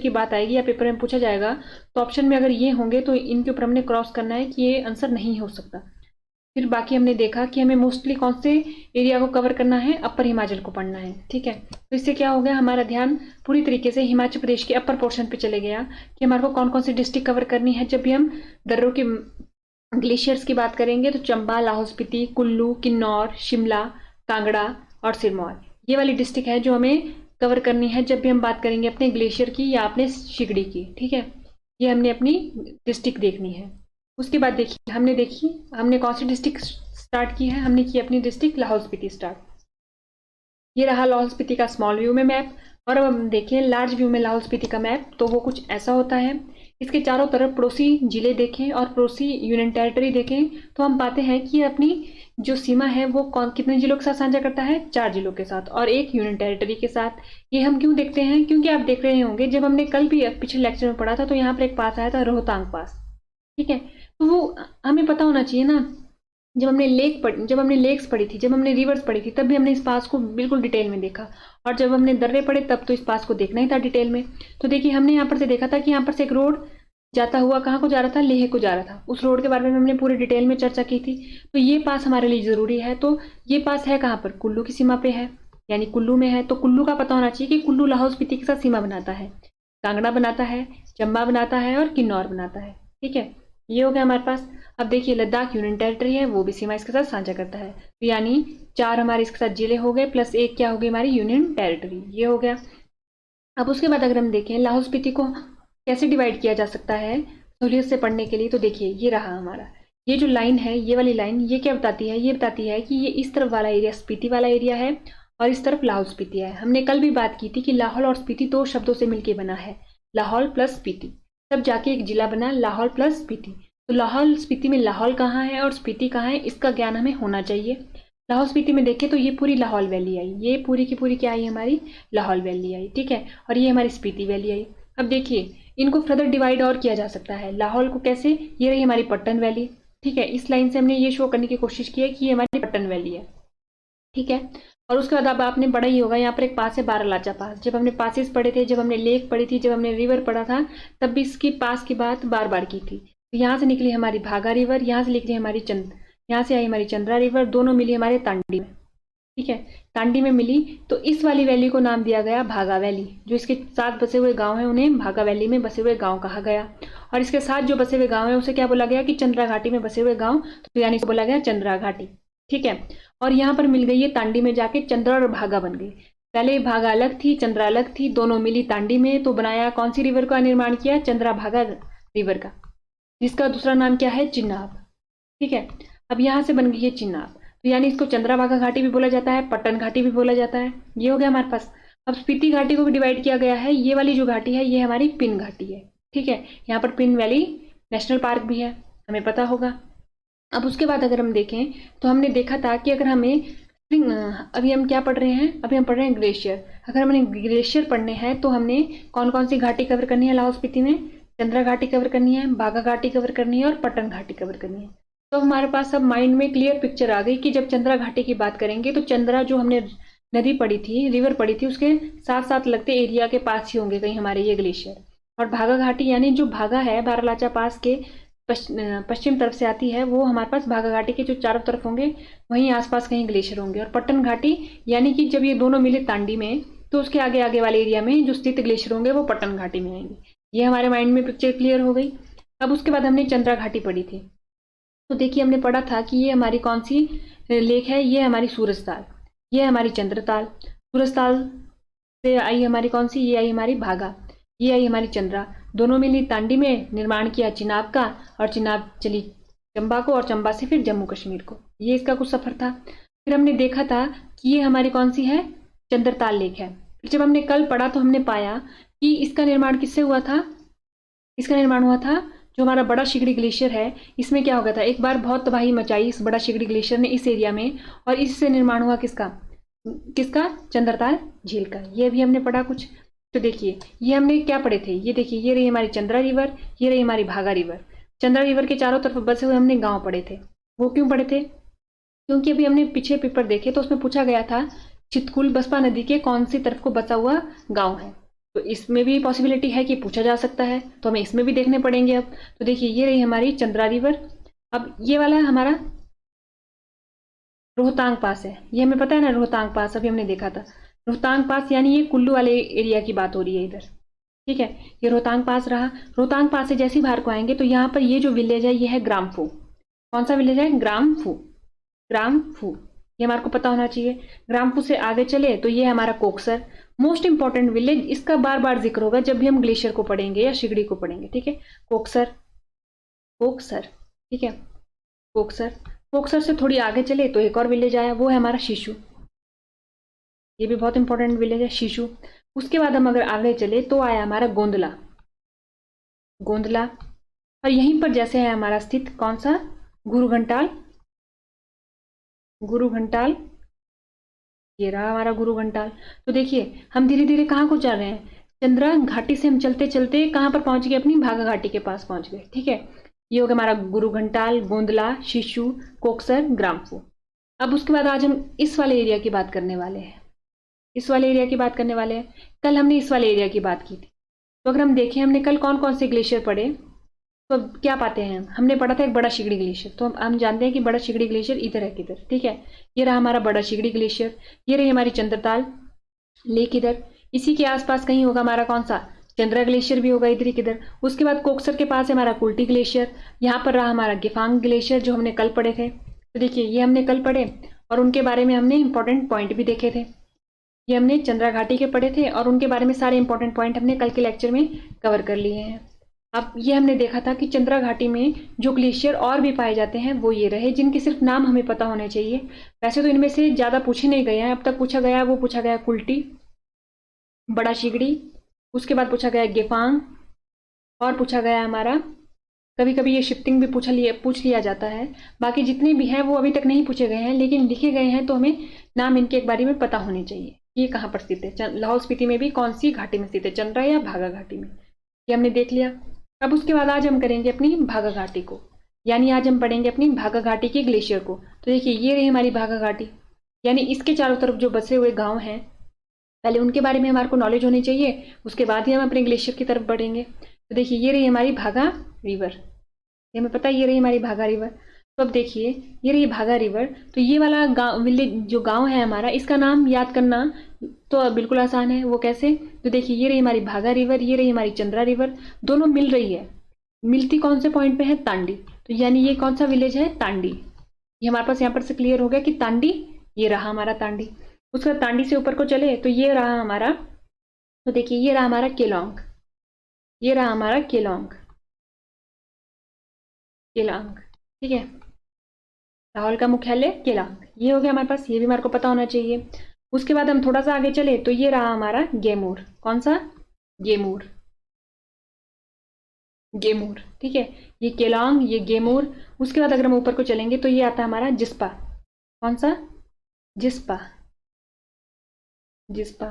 की बात आएगी या पेपर में पूछा जाएगा तो ऑप्शन में अगर ये होंगे तो इनके ऊपर हमने क्रॉस करना है कि ये आंसर नहीं हो सकता। फिर बाकी हमने देखा कि हमें मोस्टली कौन से एरिया को कवर करना है? अपर हिमाचल को पढ़ना है। ठीक है, तो इससे क्या हो गया, हमारा ध्यान पूरी तरीके से हिमाचल प्रदेश के अपर पोर्शन पे चले गया कि हमारे को कौन कौन सी डिस्ट्रिक्ट कवर करनी है। जब भी हम दर्रों के ग्लेशियर्स की बात करेंगे तो चंबा, लाहौल स्पीति, कुल्लू, किन्नौर, शिमला, कांगड़ा और सिरमौर, ये वाली डिस्ट्रिक्ट है जो हमें कवर करनी है जब भी हम बात करेंगे अपने ग्लेशियर की या अपने शिगड़ी की। ठीक है, ये हमने अपनी डिस्ट्रिक्ट देखनी है। उसके बाद देखिए हमने कौन सी डिस्ट्रिक्ट स्टार्ट की है? हमने की अपनी डिस्ट्रिक्ट लाहौल स्पीति स्टार्ट। ये रहा लाहौल स्पीति का स्मॉल व्यू में मैप। और अब हम देखें लार्ज व्यू में लाहौल स्पीति का मैप, तो वो कुछ ऐसा होता है। इसके चारों तरफ पड़ोसी जिले देखें और पड़ोसी यूनियन टेरिटरी देखें तो हम पाते हैं कि अपनी जो सीमा है वो कितने जिलों के साथ साझा करता है? 4 जिलों के साथ और एक यूनियन टेरिटरी के साथ। ये हम क्यों देखते हैं? क्योंकि आप देख रहे होंगे जब हमने कल भी पिछले लेक्चर में पढ़ा था तो यहाँ पर एक पास आया था रोहतांग पास। ठीक है, तो वो हमें पता होना चाहिए ना। जब हमने लेक्स पढ़ी थी, जब हमने रिवर्स पढ़ी थी, तब भी हमने इस पास को बिल्कुल डिटेल में देखा, और जब हमने दर्रे पढ़े तब तो इस पास को देखना ही था डिटेल में। तो देखिए हमने यहाँ पर से देखा था कि यहाँ पर से एक रोड जाता हुआ कहाँ को जा रहा था? लेह को जा रहा था। उस रोड के बारे में हमने पूरी डिटेल में चर्चा की थी। तो ये पास हमारे लिए जरूरी है। तो ये पास है कहाँ पर? कुल्लू की सीमा पे है, यानी कुल्लू में है। तो कुल्लू का पता होना चाहिए कि कुल्लू लाहौल स्पीति के साथ सीमा बनाता है, कांगड़ा बनाता है, चंबा बनाता है और किन्नौर बनाता है। ठीक है, ये हो गया हमारे पास। अब देखिए लद्दाख यूनियन टेरिटरी है, वो भी सीमा इसके साथ साझा करता है। तो यानी 4 हमारे इसके साथ जिले हो गए प्लस 1 क्या हो गई? हमारी यूनियन टेरिटरी। ये हो गया। अब उसके बाद अगर हम देखें लाहौल स्पीति को कैसे डिवाइड किया जा सकता है सहूलियत से पढ़ने के लिए, तो देखिए ये रहा हमारा, ये जो लाइन है, ये वाली लाइन, ये क्या बताती है? ये बताती है कि ये इस तरफ वाला एरिया स्पीति वाला एरिया है और इस तरफ लाहौल स्पीति है। हमने कल भी बात की थी कि लाहौल और स्पीति 2 शब्दों से मिलकर बना है, लाहौल प्लस स्पीति, तब जाके एक जिला बना लाहौल प्लस स्पीति। तो लाहौल स्पीति में लाहौल कहाँ है और स्पीति कहाँ है, इसका ज्ञान हमें होना चाहिए। लाहौल स्पीति में देखें तो ये पूरी लाहौल वैली आई, ये पूरी की पूरी क्या आई? हमारी लाहौल वैली आई। ठीक है, और ये हमारी स्पीति वैली आई। अब देखिए इनको फर्दर डिवाइड और किया जा सकता है। लाहौल को कैसे? ये रही हमारी पट्टन वैली। ठीक है, इस लाइन से हमने ये शो करने की कोशिश की है कि ये हमारी पट्टन वैली है। ठीक है, और उसके बाद अब आपने पढ़ा ही होगा, यहाँ पर एक पास है बारालाचा पास। जब हमने पासेस पढ़े थे, जब हमने लेक पढ़ी थी, जब हमने रिवर पढ़ा था, तब भी इसकी पास की बात बार बार की थी। तो यहाँ से निकली हमारी भागा रिवर, यहाँ से निकली हमारी यहाँ से आई हमारी चंद्रा रिवर, दोनों मिली हमारे तांडी में। ठीक है, तांडी में मिली तो इस वाली वैली को नाम दिया गया भागा वैली। जो इसके साथ बसे हुए गांव हैं उन्हें भागा वैली में बसे हुए गांव कहा गया, और इसके साथ जो बसे हुए गांव है उसे क्या बोला गया? कि चंद्रा घाटी में बसे हुए गांव, तो यानी से बोला गया चंद्रा घाटी। ठीक है, और यहाँ पर मिल गई है तांडी में जाके चंद्रा और भागा बन गई। पहले भागा अलग थी, चंद्रा अलग थी, दोनों मिली तांडी में, तो बनाया कौन सी रिवर का निर्माण किया? चंद्रा भागा रिवर का, जिसका दूसरा नाम क्या है? चिनाब। ठीक है, अब यहाँ से बन गई है चिनाब, तो यानी इसको चंद्राभागा घाटी भी बोला जाता है, पट्टन घाटी भी बोला जाता है। ये हो गया हमारे पास। अब स्पीति घाटी को भी डिवाइड किया गया है। ये वाली जो घाटी है ये हमारी पिन घाटी है। ठीक है, यहाँ पर पिन वैली नेशनल पार्क भी है, हमें पता होगा। अब उसके बाद अगर हम देखें तो हमने देखा था कि अगर हमें अभी हम क्या पढ़ रहे हैं? अभी हम पढ़ रहे हैं ग्लेशियर। अगर हमें ग्लेशियर पढ़ने हैं तो हमने कौन कौन सी घाटी कवर करनी है लाहौल स्पीति में? चंद्रा घाटी कवर करनी है, बाघा घाटी कवर करनी है और पट्टन घाटी कवर करनी है। तो हमारे पास अब माइंड में क्लियर पिक्चर आ गई कि जब चंद्रा घाटी की बात करेंगे तो चंद्रा जो हमने नदी पड़ी थी, रिवर पड़ी थी, उसके साथ साथ लगते एरिया के पास ही होंगे कहीं हमारे ये ग्लेशियर। और भागा घाटी यानी जो भागा है बारालाचा पास के पश्चिम तरफ से आती है, वो हमारे पास भागा घाटी के जो चारों तरफ होंगे वहीं आसपास कहीं ग्लेशियर होंगे। और पट्टन घाटी यानी कि जब ये दोनों मिले तांडी में तो उसके आगे आगे वाले एरिया में जो स्थित ग्लेशियर होंगे वो पट्टन घाटी में आएंगे। ये हमारे माइंड में पिक्चर क्लियर हो गई। अब उसके बाद हमने चंद्रा घाटी पढ़ी थी, तो देखिए हमने पढ़ा था कि ये हमारी कौन सी लेक है? ये हमारी सूरजताल। ये है हमारी चंद्रताल। सूरजताल से आई हमारी कौन सी, ये आई हमारी भागा, ये आई हमारी चंद्रा। दोनों मिली तांडी में, निर्माण किया चिनाब का, और चिनाब चली चंबा को, और चंबा से फिर जम्मू कश्मीर को। ये इसका कुछ सफर था। फिर हमने देखा था कि ये हमारी कौन सी है, चंद्रताल लेक है। फिर जब हमने कल पढ़ा तो हमने पाया कि इसका निर्माण किससे हुआ था, इसका निर्माण हुआ था जो हमारा बड़ा शिगड़ी ग्लेशियर है, इसमें क्या हो गया था, एक बार बहुत तबाही मचाई इस बड़ा शिगड़ी ग्लेशियर ने इस एरिया में, और इससे निर्माण हुआ किसका, किसका, चंद्रताल झील का। ये भी हमने पढ़ा कुछ। तो देखिए ये हमने क्या पढ़े थे, ये देखिए ये रही हमारी चंद्रा रिवर, ये रही हमारी भागा रिवर। चंद्रा रिवर के चारों तरफ बसे हुए हमने गांव पढ़े थे। वो क्यों पढ़े थे, क्योंकि अभी हमने पीछे पेपर देखे तो उसमें पूछा गया था चितकुल बसपा नदी के कौन सी तरफ को बसा हुआ गांव है। तो इसमें भी पॉसिबिलिटी है कि पूछा जा सकता है, तो हमें इसमें भी देखने पड़ेंगे अब। तो देखिए ये रही हमारी चंद्रा रिवर। अब ये वाला हमारा रोहतांग पास है, ये हमें पता है ना, रोहतांग पास अभी हमने देखा था। रोहतांग पास यानी ये कुल्लू वाले एरिया की बात हो रही है इधर, ठीक है। ये रोहतांग पास रहा। रोहतांग पास से जैसे ही बाहर को आएंगे तो यहाँ पर ये जो विलेज है ये है ग्रामफू। कौन सा विलेज है, ग्रामफू, ग्रामफू, ये हमारे को पता होना चाहिए। ग्रामफू से आगे चले तो ये हमारा कोकसर, मोस्ट इंपॉर्टेंट विलेज, इसका बार बार जिक्र होगा जब भी हम ग्लेशियर को पढ़ेंगे या शिगड़ी को पढ़ेंगे, ठीक है। कोकसर, कोकसर, ठीक है, कोकसर। कोकसर से थोड़ी आगे चले तो एक और विलेज आया, वो है हमारा शीशु। ये भी बहुत इंपॉर्टेंट विलेज है, शीशु। उसके बाद हम अगर आगे चले तो आया हमारा गोंदला, गोंदला। और यहीं पर जैसे है हमारा स्थित कौन सा, गुरु घंटाल, गुरु घंटाल, ये रहा हमारा गुरु घंटाल। तो देखिए हम धीरे धीरे कहाँ को जा रहे हैं, चंद्रा घाटी से हम चलते चलते कहाँ पर पहुंच गए, अपनी भागा घाटी के पास पहुंच गए, ठीक है। ये हो गया हमारा गुरु घंटाल, गोंदला, शीशु, कोकसर, ग्रामफू। अब उसके बाद आज हम इस वाले एरिया की बात करने वाले हैं, इस वाले एरिया की बात करने वाले हैं। कल हमने इस वाले एरिया की बात की थी। तो अगर हम देखें हमने कल कौन कौन से ग्लेशियर पढ़े, तो क्या पाते हैं, हमने पढ़ा था एक बड़ा शिगड़ी ग्लेशियर। तो हम जानते हैं कि बड़ा शिगड़ी ग्लेशियर इधर है किधर, ठीक है। ये रहा हमारा बड़ा शिगड़ी ग्लेशियर, ये रही हमारी चंद्रताल लेक इधर। इसी के आसपास कहीं होगा हमारा कौन सा, चंद्रा ग्लेशियर भी होगा इधर ही किधर। उसके बाद कोकसर के पास है हमारा कुल्टी ग्लेशियर। यहाँ पर रहा हमारा गिफांग ग्लेशियर जो हमने कल पढ़े थे। तो देखिए ये हमने कल पढ़े और उनके बारे में हमने इंपॉर्टेंट पॉइंट भी देखे थे। ये हमने चंद्रा घाटी के पढ़े थे और उनके बारे में सारे इंपॉर्टेंट पॉइंट हमने कल के लेक्चर में कवर कर लिए हैं। अब ये हमने देखा था कि चंद्रा घाटी में जो ग्लेशियर और भी पाए जाते हैं वो ये रहे, जिनके सिर्फ नाम हमें पता होने चाहिए। वैसे तो इनमें से ज़्यादा पूछे नहीं गए हैं, अब तक पूछा गया वो पूछा गया कुल्टी, बड़ा शिगड़ी, उसके बाद पूछा गया गेफांग, और पूछा गया हमारा, कभी कभी ये शिफ्टिंग भी पूछ लिया जाता है। बाकी जितने भी हैं वो अभी तक नहीं पूछे गए हैं, लेकिन लिखे गए हैं तो हमें नाम इनके एक बारे में पता होने चाहिए। ये कहाँ पर स्थित है, लाहौल स्पीति में भी कौन सी घाटी में स्थित है, चंद्रा या भागा घाटी में, ये हमने देख लिया। अब उसके बाद आज हम करेंगे अपनी भागा घाटी को, यानी आज हम पढ़ेंगे अपनी भागा घाटी के ग्लेशियर को। तो देखिए ये रही हमारी भागा घाटी, यानी इसके चारों तरफ जो बसे हुए गांव हैं, पहले उनके बारे में हमारे को नॉलेज होनी चाहिए, उसके बाद ही हम अपने ग्लेशियर की तरफ बढ़ेंगे। तो देखिए ये रही हमारी भागा रिवर, ये हमें पता है ये रही हमारी भागा रिवर। तो अब देखिए ये रही भागा रिवर, तो ये वाला गाँव, विलेज जो गाँव है हमारा, इसका नाम याद करना तो बिल्कुल आसान है। वो कैसे, तो देखिए ये रही हमारी भागा रिवर, ये रही हमारी चंद्रा रिवर, दोनों मिल रही है। मिलती कौन से पॉइंट पे है, तांडी। तो यानी ये कौन सा विलेज है, तांडी। ये हमारे पास यहाँ पर से क्लियर हो गया कि तांडी, ये रहा हमारा तांडी। उसके बाद तांडी से ऊपर को चले तो ये रहा हमारा, तो देखिए ये रहा हमारा केलोंग, ये रहा हमारा केलोंग, केलांग, ठीक है, लाहौल का मुख्यालय केलांग। ये हो गया हमारे पास, ये भी हमारे को पता होना चाहिए। उसके बाद हम थोड़ा सा आगे चले तो ये रहा हमारा गेमूर, कौन सा, गेमूर, गेमूर, ठीक है, ये केलांग, ये गेमूर। उसके बाद अगर हम ऊपर को चलेंगे तो ये आता है हमारा जिस्पा, कौन सा, जिस्पा, जिस्पा।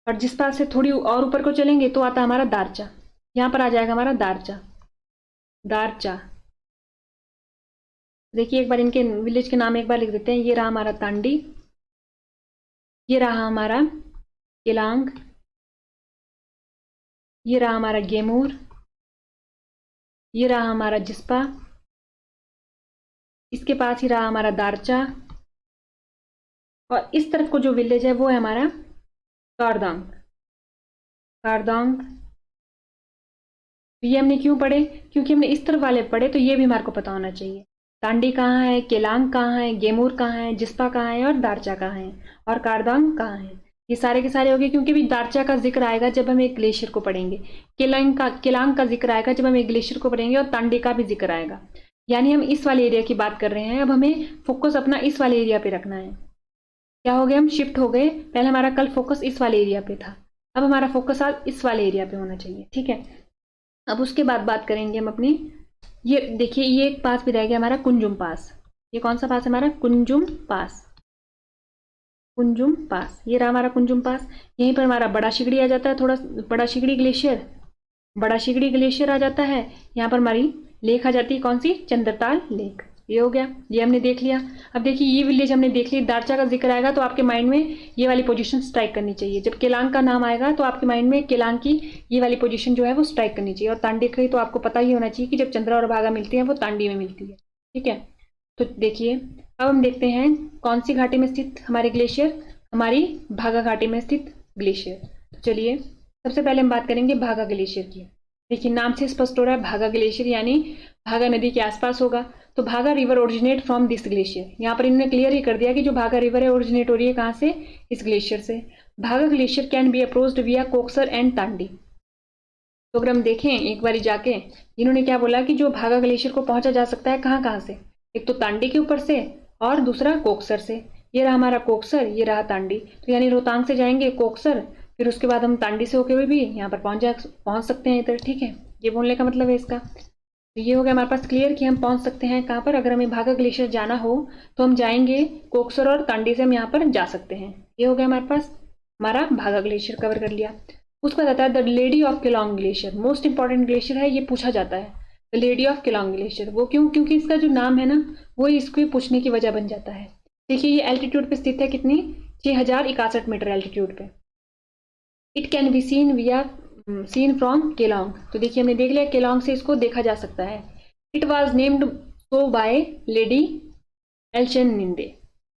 और जिस्पा से थोड़ी और ऊपर को चलेंगे तो आता है हमारा दारचा, यहाँ पर आ जाएगा हमारा दारचा, दारचा। देखिए एक बार इनके विलेज के नाम एक बार लिख देते हैं। ये रहा हमारा तांडी, ये रहा हमारा केलांग, ये रहा हमारा गेमूर, ये रहा हमारा जिस्पा, इसके पास ही रहा हमारा दारचा, और इस तरफ को जो विलेज है वो है हमारा कारदांग, कारदांग। तो ये हमने क्यों पढ़े, क्योंकि हमने इस तरफ वाले पढ़े, तो ये भी हमारे को पता होना चाहिए। तांडी कहाँ है, केलांग कहाँ है, गेमूर कहाँ है, जिस्पा कहाँ है और दारचा कहाँ है, और कारदांग कहाँ है। ये सारे के सारे हो गए, क्योंकि भी दारचा का जिक्र आएगा जब हम एक ग्लेशियर को पढ़ेंगे, केलांग का जिक्र आएगा जब हम एक ग्लेशियर को पढ़ेंगे, और तांडी का भी जिक्र आएगा। यानी हम इस वाले एरिया की बात कर रहे हैं। अब हमें फोकस अपना इस वाले एरिया पे रखना है। क्या हो गया, हम शिफ्ट हो गए। पहले हमारा कल फोकस इस वाले एरिया पे था, अब हमारा फोकस आज इस वाले एरिया पे होना चाहिए, ठीक है। अब उसके बाद बात करेंगे हम अपनी, ये देखिए ये एक पास भी रह गया हमारा, कुंजुम पास। ये कौन सा पास है हमारा, कुंजुम पास। कुंजुम पास, ये रहा हमारा कुंजुम पास। यहीं पर हमारा बड़ा शिगड़ी आ जाता है, थोड़ा बड़ा शिगड़ी ग्लेशियर, बड़ा शिगड़ी ग्लेशियर आ जाता है। यहाँ पर हमारी लेक आ जाती है, कौन सी, चंद्रताल लेक। ये हो गया, ये हमने देख लिया। अब देखिए ये विलेज हमने देख लिया। दारचा का जिक्र आएगा तो आपके माइंड में ये वाली पोजीशन स्ट्राइक करनी चाहिए। जब केलांग का नाम आएगा तो आपके माइंड में केलांग की ये वाली पोजीशन जो है वो स्ट्राइक करनी चाहिए। और तांडी की तो आपको पता ही होना चाहिए कि जब चंद्रा और भागा मिलती है वो तांडी में मिलती है, ठीक है। तो देखिए अब हम देखते हैं कौन सी घाटी में स्थित हमारे ग्लेशियर, हमारी भागा घाटी में स्थित ग्लेशियर। तो चलिए सबसे पहले हम बात करेंगे भागा ग्लेशियर की। देखिए नाम से स्पष्ट हो रहा है भागा ग्लेशियर यानी भागा नदी के आसपास होगा। तो भागा river originate from this glacier, यहाँ पर इन्होंने क्लियर ही कर दिया कि जो भागा रिवर है ओरिजिनेट हो रही है कहाँ से, इस ग्लेशियर से। भागा ग्लेशियर कैन बी अप्रोच्ड विया कोक्सर एंड तांडी। तो अगर हम देखें एक बारी जाके, इन्होंने क्या बोला कि जो भागा ग्लेशियर को पहुंचा जा सकता है कहाँ कहाँ से, एक तो तांडी के ऊपर से और दूसरा कोक्सर से। ये रहा हमारा कोक्सर, ये रहा तांडी। तो यानी रोहतांग से जाएंगे कोक्सर, फिर उसके बाद हम तांडी से होके हुए भी यहाँ पर पहुंच सकते हैं इधर, ठीक है। ये बोलने का मतलब है इसका। तो ये हो गया हमारे पास क्लियर कि हम पहुंच सकते हैं कहाँ पर, अगर हमें भागा ग्लेशियर जाना हो तो हम जाएंगे कोक्सर और तांडी से हम यहाँ पर जा सकते हैं। ये हो गया हमारे पास, हमारा भागा ग्लेशियर कवर कर लिया। उसके बाद आता है the lady of Kelong glacier, most important glacier है, ये पूछा जाता है। The lady of Kelong glacier, वो क्यों, क्योंकि इसका जो नाम है ना वो इसको पूछने की वजह बन जाता है। देखिए ये एल्टीट्यूड पे स्थित है, कितनी, 6061 मीटर एल्टीट्यूड पे। It can be seen from Kelong. तो देखिए हमने देख लिया केलोंग से इसको देखा जा सकता है। It was named so by lady एल्शन निंदे,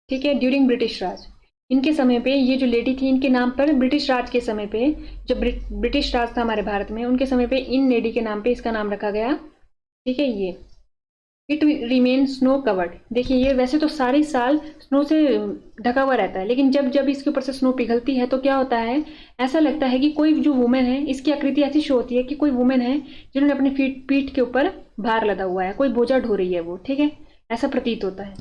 ठीक है, ड्यूरिंग ब्रिटिश राज। इनके समय पे ये जो लेडी थी इनके नाम पर ब्रिटिश राज के समय पे, जब ब्रिटिश राज था हमारे भारत में, उनके समय पे इन लेडी के नाम पे इसका नाम रखा गया, ठीक है। ये इट रिमेन स्नो कवर्ड। देखिए ये वैसे तो सारे साल स्नो से ढका हुआ रहता है, लेकिन जब जब इसके ऊपर से स्नो पिघलती है तो क्या होता है, ऐसा लगता है कि कोई जो वुमेन है, इसकी आकृति ऐसी शो होती है कि कोई वुमेन है जिन्होंने अपनी पीठ के ऊपर भार लदा हुआ है, कोई बोझा ढो रही है वो, ठीक है, ऐसा प्रतीत होता है।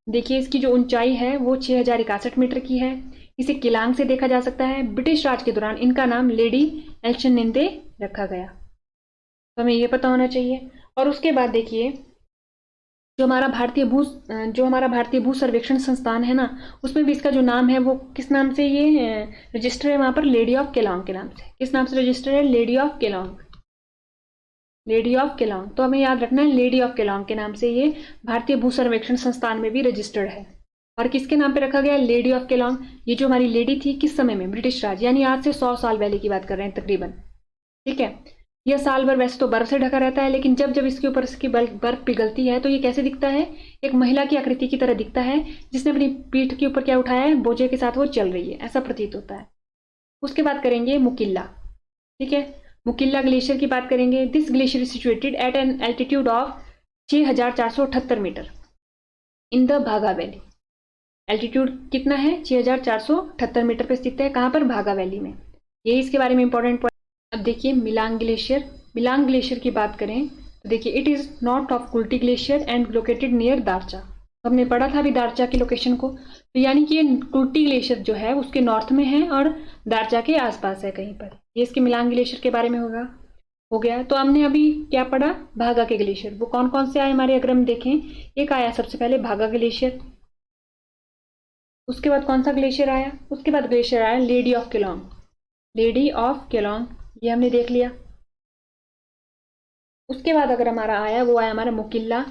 देखिए इसकी जो ऊंचाई है वो 6061 मीटर की है। इसे केलांग से देखा जा सकता है। ब्रिटिश राज के दौरान इनका नाम लेडी एल्शन निंदे रखा गया, तो हमें ये पता होना चाहिए। और उसके बाद देखिए जो हमारा भारतीय भू सर्वेक्षण संस्थान है ना, उसमें भी इसका जो नाम है वो किस नाम से ये रजिस्टर है वहां पर, लेडी ऑफ केलोंग के नाम से। किस नाम से रजिस्टर है, lady of Kelong, lady of Kelong. तो हमें याद रखना है लेडी ऑफ केलोंग के नाम से ये भारतीय भू सर्वेक्षण संस्थान में भी रजिस्टर्ड है। और किसके नाम पे रखा गया, लेडी ऑफ केलोंग। ये जो हमारी लेडी थी किस समय में, ब्रिटिश राज, यानी आज से 100 साल पहले की बात कर रहे हैं तकरीबन, ठीक है। यह साल भर वैसे तो बर्फ से ढका रहता है, लेकिन जब जब इसके ऊपर इसकी बर्फ पिघलती है तो ये कैसे दिखता है, एक महिला की आकृति की तरह दिखता है, जिसने अपनी पीठ के ऊपर क्या उठाया है, बोझे के साथ वो चल रही है, ऐसा प्रतीत होता है। उसके बाद करेंगे मुकिल्ला, ठीक है। मुकिल्ला ग्लेशियर की बात करेंगे। This glacier is situated at an altitude of 6478 meter in the Bhaga valley. Altitude कितना है, 6478 मीटर पे स्थित है, कहाँ पर, भागा वैली में। ये इसके बारे में इंपॉर्टेंट पॉइंट। अब देखिए मिलांग ग्लेशियर, मिलांग ग्लेशियर की बात करें तो देखिए it is north of Kulti glacier and located near Darcha. हमने पढ़ा था अभी दारचा की लोकेशन को, तो यानी कि ये कुल्टी ग्लेशियर जो है उसके नॉर्थ में है और दारचा के आसपास है कहीं पर। ये इसके मिलांग ग्लेशियर के बारे में हो गया। तो हमने अभी क्या पढ़ा, भागा के ग्लेशियर, वो कौन कौन से आए हमारे, अगर हम देखें, एक आया सबसे पहले भागा ग्लेशियर, उसके बाद कौन सा ग्लेशियर आया, उसके बाद ग्लेशियर आया lady of Kelong, lady of Kelong, ये हमने देख लिया। उसके बाद अगर हमारा आया वो आया हमारा मुकिल्ला,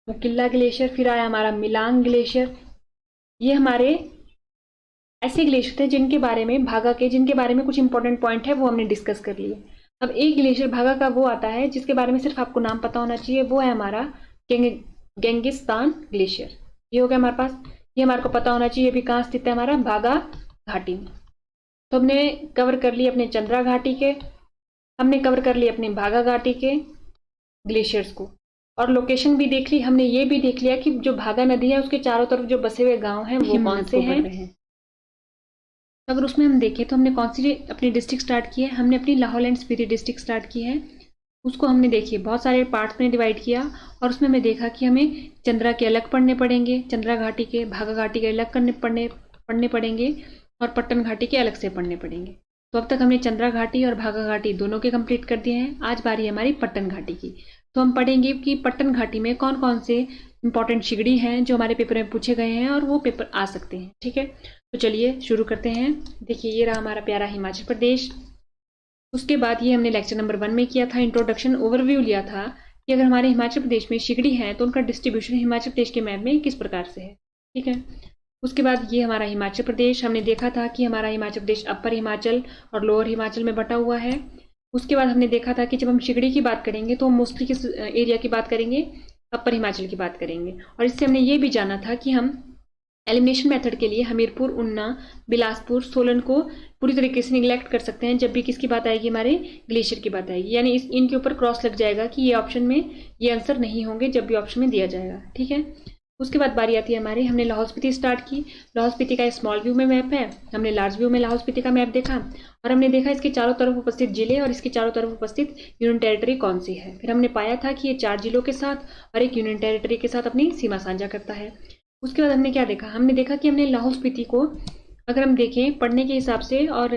मुकिल्ला ग्लेशियर, फिर आया हमारा मिलांग ग्लेशियर। ये हमारे ऐसे ग्लेशियर थे जिनके बारे में जिनके बारे में कुछ इंपॉर्टेंट पॉइंट है वो हमने डिस्कस कर लिए। अब एक ग्लेशियर भागा का वो आता है जिसके बारे में सिर्फ आपको नाम पता होना चाहिए, वो है हमारा गेंगिस्तान ग्लेशियर। ये हो गया हमारे पास, ये हमारे को पता होना चाहिए। अभी कहाँ स्थित है हमारा, भागा घाटी में। तो हमने कवर कर लिए अपने चंद्रा घाटी के, हमने कवर कर लिए अपने भागा घाटी के ग्लेशियर्स को। और लोकेशन भी देख ली हमने, ये भी देख लिया कि जो भागा नदी है उसके चारों तरफ जो बसे हुए गांव हैं वो कौन से हैं। तो अगर उसमें हम देखें तो हमने कौन सी अपनी डिस्ट्रिक्ट स्टार्ट की है, हमने अपनी Lahaul and Spiti district start की है। उसको हमने देखिए बहुत सारे पार्ट्स में डिवाइड किया और उसमें हमें देखा कि हमें चंद्रा के अलग पढ़ने पड़ेंगे, चंद्रा घाटी के, भागा घाटी के अलग पढ़ने पड़ेंगे और पट्टन घाटी के अलग से पढ़ने पड़ेंगे। तो अब तक हमने चंद्रा घाटी और भागा घाटी दोनों के कंप्लीट कर दिए हैं। आज बारी है हमारी पट्टन घाटी की। तो हम पढ़ेंगे कि पट्टन घाटी में कौन कौन से इंपॉर्टेंट शिगड़ी हैं जो हमारे पेपर में पूछे गए हैं और वो पेपर आ सकते हैं। ठीक है, तो चलिए शुरू करते हैं। देखिए ये रहा हमारा प्यारा हिमाचल प्रदेश। उसके बाद ये हमने लेक्चर नंबर 1 में किया था, इंट्रोडक्शन ओवरव्यू लिया था कि अगर हमारे हिमाचल प्रदेश में शिगड़ी है तो उनका डिस्ट्रीब्यूशन हिमाचल प्रदेश के मैप में किस प्रकार से है। ठीक है, उसके बाद ये हमारा हिमाचल प्रदेश, हमने देखा था कि हमारा हिमाचल प्रदेश अपर हिमाचल और लोअर हिमाचल में बटा हुआ है। उसके बाद हमने देखा था कि जब हम शिगड़ी की बात करेंगे तो हम मोस्टली किस एरिया की बात करेंगे, अपर हिमाचल की बात करेंगे। और इससे हमने ये भी जाना था कि हम एलिमिनेशन मेथड के लिए हमीरपुर, उन्ना, बिलासपुर, सोलन को पूरी तरीके से निगलेक्ट कर सकते हैं जब भी किसकी बात आएगी, हमारे ग्लेशियर की बात आएगी। यानी इनके ऊपर क्रॉस लग जाएगा कि ये ऑप्शन में ये आंसर नहीं होंगे जब भी ऑप्शन में दिया जाएगा। ठीक है, उसके बाद बारी आती है हमारी, हमने लाहौल स्पीति स्टार्ट की। लाहौल स्पीति का स्मॉल व्यू में मैप है, हमने लार्ज व्यू में लाहौल स्पीति का मैप देखा और हमने देखा इसके चारों तरफ उपस्थित जिले और इसके चारों तरफ उपस्थित यूनियन टेरिटरी कौन सी है। फिर हमने पाया था कि ये 4 जिलों के साथ और एक यूनियन टेरिटरी के साथ अपनी सीमा साझा करता है। उसके बाद हमने क्या देखा, हमने देखा कि हमने लाहौल स्पीति को अगर हम देखें पढ़ने के हिसाब से और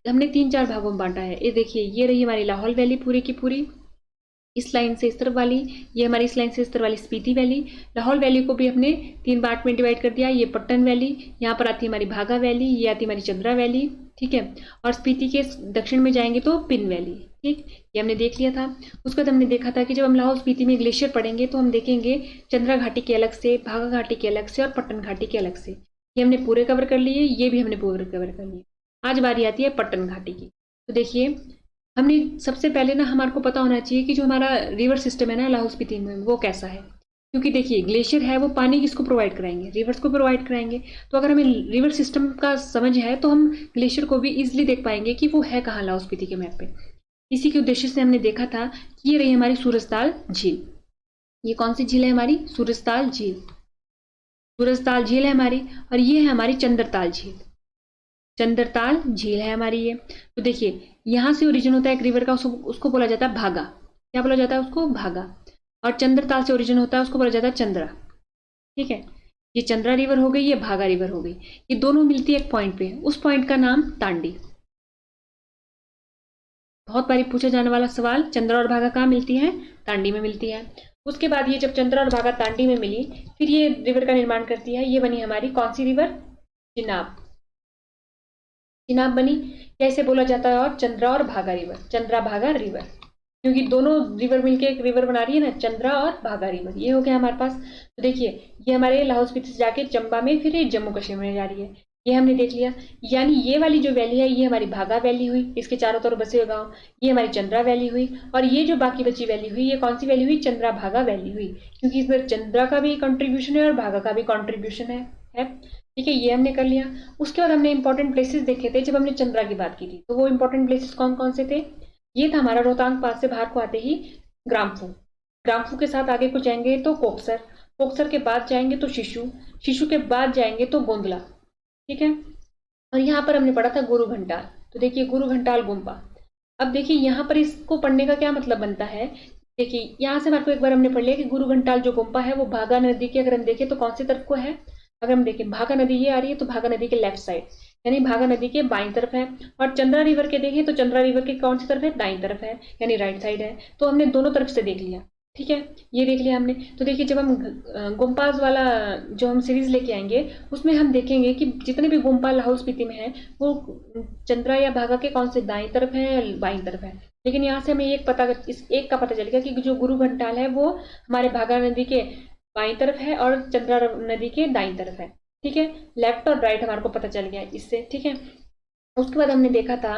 हमने 3-4 भागों में बांटा है। ये देखिए ये रही हमारी लाहौल वैली पूरी की पूरी, इस लाइन से इस तरफ वाली, ये हमारी इस लाइन से इस तरफ वाली स्पीति वैली। लाहौल वैली को भी हमने 3 पार्ट में डिवाइड कर दिया। ये पट्टन वैली, यहाँ पर आती है हमारी भागा वैली, ये आती है हमारी चंद्रा वैली। ठीक है, और स्पीति के दक्षिण में जाएंगे तो पिन वैली। ठीक, ये हमने देख लिया था। उसके बाद हमने देखा था कि जब हम लाहौल स्पीति में ग्लेशियर पढ़ेंगे तो हम देखेंगे चंद्रा घाटी के अलग से, भागा घाटी के अलग से और पट्टन घाटी के अलग से। ये हमने पूरे कवर कर लिए, ये भी हमने पूरे कवर कर लिए। आज बारी आती है पट्टन घाटी की। तो देखिए हमने सबसे पहले ना हमारे को पता होना चाहिए कि जो हमारा रिवर सिस्टम है ना लाहौल स्पीति में वो कैसा है। क्योंकि देखिए ग्लेशियर है वो पानी किसको प्रोवाइड कराएंगे, रिवर्स को प्रोवाइड कराएंगे। तो अगर हमें रिवर सिस्टम का समझ है तो हम ग्लेशियर को भी इजिली देख पाएंगे कि वो है कहाँ लाहौल स्पीति के मैप पे। इसी के उद्देश्य से हमने देखा था कि ये रही हमारी सूरजताल झील। ये कौन सी झील है हमारी, सूरजताल झील। सूरजताल झील है हमारी और ये है हमारी चंद्रताल झील। चंद्रताल झील है हमारी ये। तो देखिए यहाँ से ओरिजिन होता है एक रिवर का, उसको बोला जाता है भागा। क्या बोला जाता है उसको, भागा। और चंद्रताल से ओरिजिन होता है उसको बोला जाता है चंद्रा। ठीक है, ये चंद्रा रिवर हो गई, ये भागा रिवर हो गई। ये दोनों मिलती है एक पॉइंट पे, उस पॉइंट का नाम तांडी। बहुत बारी पूछा जाने वाला सवाल, चंद्रा और भागा कहाँ मिलती है, तांडी में मिलती है। उसके बाद ये जब चंद्रा और भागा तांडी में मिली फिर ये रिवर का निर्माण करती है। ये बनी हमारी कौन सी रिवर, चिनाब। चिनाब बनी, कैसे बोला जाता है और चंद्रा और भागा रिवर, चंद्रा भागा रिवर, क्योंकि दोनों रिवर मिलके एक रिवर बना रही है ना, चंद्रा और भागा रिवर। ये हो गया हमारे पास। तो देखिए ये हमारे लाहौल स्पीति से जाके चंबा में फिर ये जम्मू कश्मीर में जा रही है, ये हमने देख लिया। यानी ये वाली जो वैली है ये हमारी भागा वैली हुई, इसके चारों तरफ बसे हुए गाँव, ये हमारी चंद्रा वैली हुई। और ये जो बाकी बची वैली हुई ये कौन सी वैली हुई, चंद्रा भागा वैली हुई, क्योंकि इसमें चंद्रा का भी कॉन्ट्रीब्यूशन है और भागा का भी कॉन्ट्रीब्यूशन है। ठीक है, ये हमने कर लिया। उसके बाद हमने इंपॉर्टेंट प्लेसेस देखे थे जब हमने चंद्रा की बात की थी। तो वो इंपॉर्टेंट प्लेसेस कौन कौन से थे, ये था हमारा रोहतांग पास से बाहर को आते ही ग्राम्फू, ग्राम्फू के साथ आगे को जाएंगे तो कोकसर, कोकसर के बाद जाएंगे तो शिशु, शिशु के बाद जाएंगे तो गोंदला। ठीक है, और यहाँ पर हमने पढ़ा था गुरु घंटाल। तो देखिए गुरु घंटाल गुम्पा। अब देखिए यहाँ पर इसको पढ़ने का क्या मतलब बनता है, देखिए यहाँ से हमारे को एक बार हमने पढ़ लिया कि गुरु घंटाल जो गुम्पा है वो भागा नदी के, अगर हम देखें तो कौन सी तरफ को है, अगर हम देखें भागा नदी ये आ रही है तो भागा नदी के लेफ्ट साइड, यानी भागा नदी के बाईं तरफ है। और चंद्रा रिवर के देखें तो चंद्रा रिवर के कौन सी तरफ है, दाईं तरफ है, यानी राइट साइड है। तो हमने दोनों तरफ से देख लिया। ठीक है, ये देख लिया हमने। तो देखिए जब हम गुम्पाज वाला जो हम सीरीज लेके आएंगे उसमें हम देखेंगे कि जितने भी गुम्पा लाहौल स्पीति में है वो चंद्रा या भागा के कौन से दाईं तरफ है या बाईं तरफ है। लेकिन यहाँ से हमें इस एक का पता चलेगा कि जो गुरु घंटाल है वो हमारे भागा नदी के बाईं तरफ है और चंद्रा नदी के दाईं तरफ है। ठीक है, लेफ्ट और राइट हमारे को पता चल गया इससे। ठीक है, उसके बाद हमने देखा था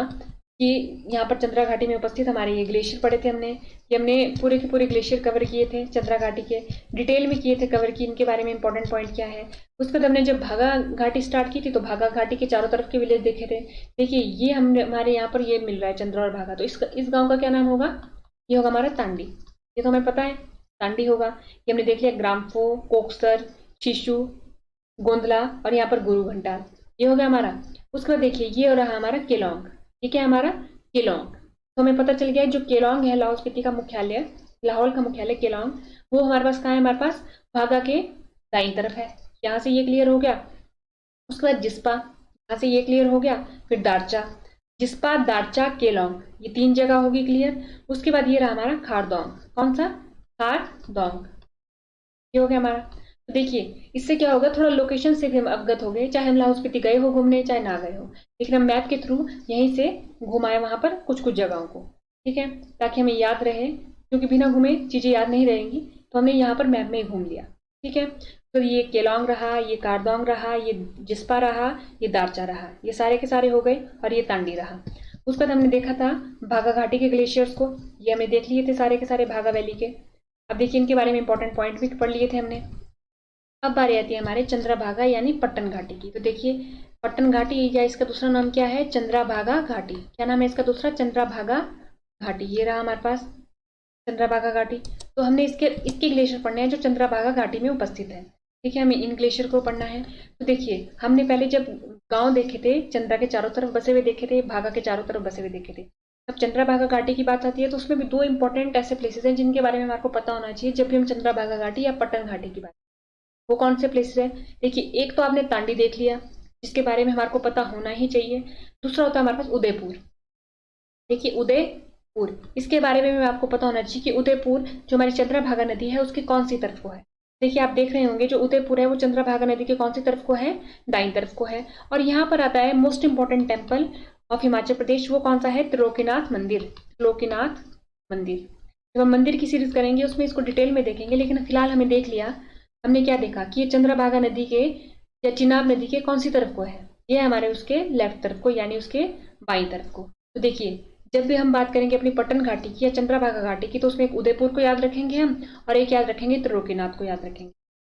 कि यहाँ पर चंद्रा घाटी में उपस्थित हमारे ये ग्लेशियर पड़े थे। हमने पूरे के पूरे ग्लेशियर कवर किए थे, चंद्रा घाटी के डिटेल में किए थे कवर, की इनके बारे में इंपॉर्टेंट पॉइंट क्या है। उसके बाद हमने जब भागा घाटी स्टार्ट की थी तो भागा घाटी के चारों तरफ के विलेज देखे थे। देखिए ये हमारे यहाँ पर ये मिल रहा है चंद्रा और भागा, तो इस गाँव का क्या नाम होगा, ये होगा हमारा तांडी। ये तो हमें पता है। तांडी होगा। ये हमने देख लिया ग्राम्फो, कोकसर, शिशु, गोंदला और यहाँ पर गुरु घंटाल, ये हो गया हमारा। उसके बाद देखिए ये हो रहा हमारा केलोंग, ये क्या है हमारा केलोंग। तो हमें पता चल गया जो केलोंग है लाहौल स्पीति का मुख्यालय, लाहौल का मुख्यालय केलोंग, वो हमारे पास कहाँ है, हमारे पास भागा के दाईं तरफ है। यहाँ से ये क्लियर हो गया। उसके बाद जिस्पा, यहाँ से ये क्लियर हो गया। फिर दारचा, जिस्पा, दारचा, केलोंग, ये 3 जगह होगी क्लियर। उसके बाद ये रहा हमारा खारदोंग, कौन सा, खारदोंग, ये हो गया हमारा। तो देखिए इससे क्या होगा, थोड़ा लोकेशन से भी हम अवगत हो गए, चाहे हम लाहौल स्पीति गए हो घूमने चाहे ना गए हो, लेकिन हम मैप के थ्रू यहीं से घुमाए वहां पर कुछ कुछ जगहों को, ठीक है, ताकि हमें याद रहे, क्योंकि बिना घूमे चीजें याद नहीं रहेंगी, तो हमने यहाँ पर मैप में ही घूम लिया, ठीक है। तो ये केलोंग रहा, ये कारदोंग रहा, ये जिस्पा रहा, ये दारचा रहा, ये सारे के सारे हो गए, और ये तांडी रहा। उसके बाद हमने देखा था भागा घाटी के ग्लेशियर्स को, ये हमें देख लिए थे सारे के सारे भागा वैली के। अब देखिए इनके बारे में इंपॉर्टेंट पॉइंट भी पढ़ लिए थे हमने। अब बारी आती है हमारे चंद्रभागा यानी पट्टन घाटी की। तो देखिए पट्टन घाटी या इसका दूसरा नाम क्या है, चंद्रभागा घाटी। क्या नाम है इसका दूसरा, चंद्रभागा घाटी। ये रहा हमारे पास चंद्रभागा घाटी। तो हमने इसके ग्लेशियर पढ़ने हैं जो चंद्रभागा घाटी में उपस्थित है, ठीक है, हमें इन ग्लेशियर को पढ़ना है। तो देखिए हमने पहले जब गांव देखे थे, चंद्रा के चारों तरफ बसे हुए देखे थे, भागा के चारों तरफ बसे हुए देखे थे। अब चंद्रभागा घाटी की बात आती है तो उसमें भी 2 इंपॉर्टेंट ऐसे प्लेसेस हैं जिनके बारे में हमारे पता होना चाहिए जब भी हम चंद्रभागा घाटी या पट्टन घाटी की बात। वो कौन से प्लेसेस है, देखिए एक तो आपने तांडी देख लिया जिसके बारे में हमारे को पता होना ही चाहिए। दूसरा होता है हमारे पास उदयपुर। देखिए उदयपुर, इसके बारे में आपको पता होना चाहिए कि उदयपुर जो हमारी चंद्रभागा नदी है उसकी कौन सी तरफ को है। देखिए आप देख रहे होंगे जो उदयपुर है वो चंद्रभागा नदी के कौन सी तरफ को है, दाईं तरफ को है। और यहाँ पर आता है most important temple of Himachal Pradesh, वो कौन सा है, त्रिलोकीनाथ मंदिर। त्रिलोकीनाथ मंदिर, जब हम मंदिर की सीरीज करेंगे उसमें इसको डिटेल में देखेंगे, लेकिन फिलहाल हमें देख लिया, हमने क्या देखा कि ये चंद्रभागा नदी के या चिनाब नदी के कौन सी तरफ को है, ये हमारे उसके लेफ्ट तरफ को यानी उसके बाईं तरफ को। तो देखिए जब भी हम बात करेंगे अपनी पट्टन घाटी की या चंद्रभागा घाटी की तो उसमें एक उदयपुर को याद रखेंगे हम, और एक याद रखेंगे त्रिलोकीनाथ को याद रखेंगे।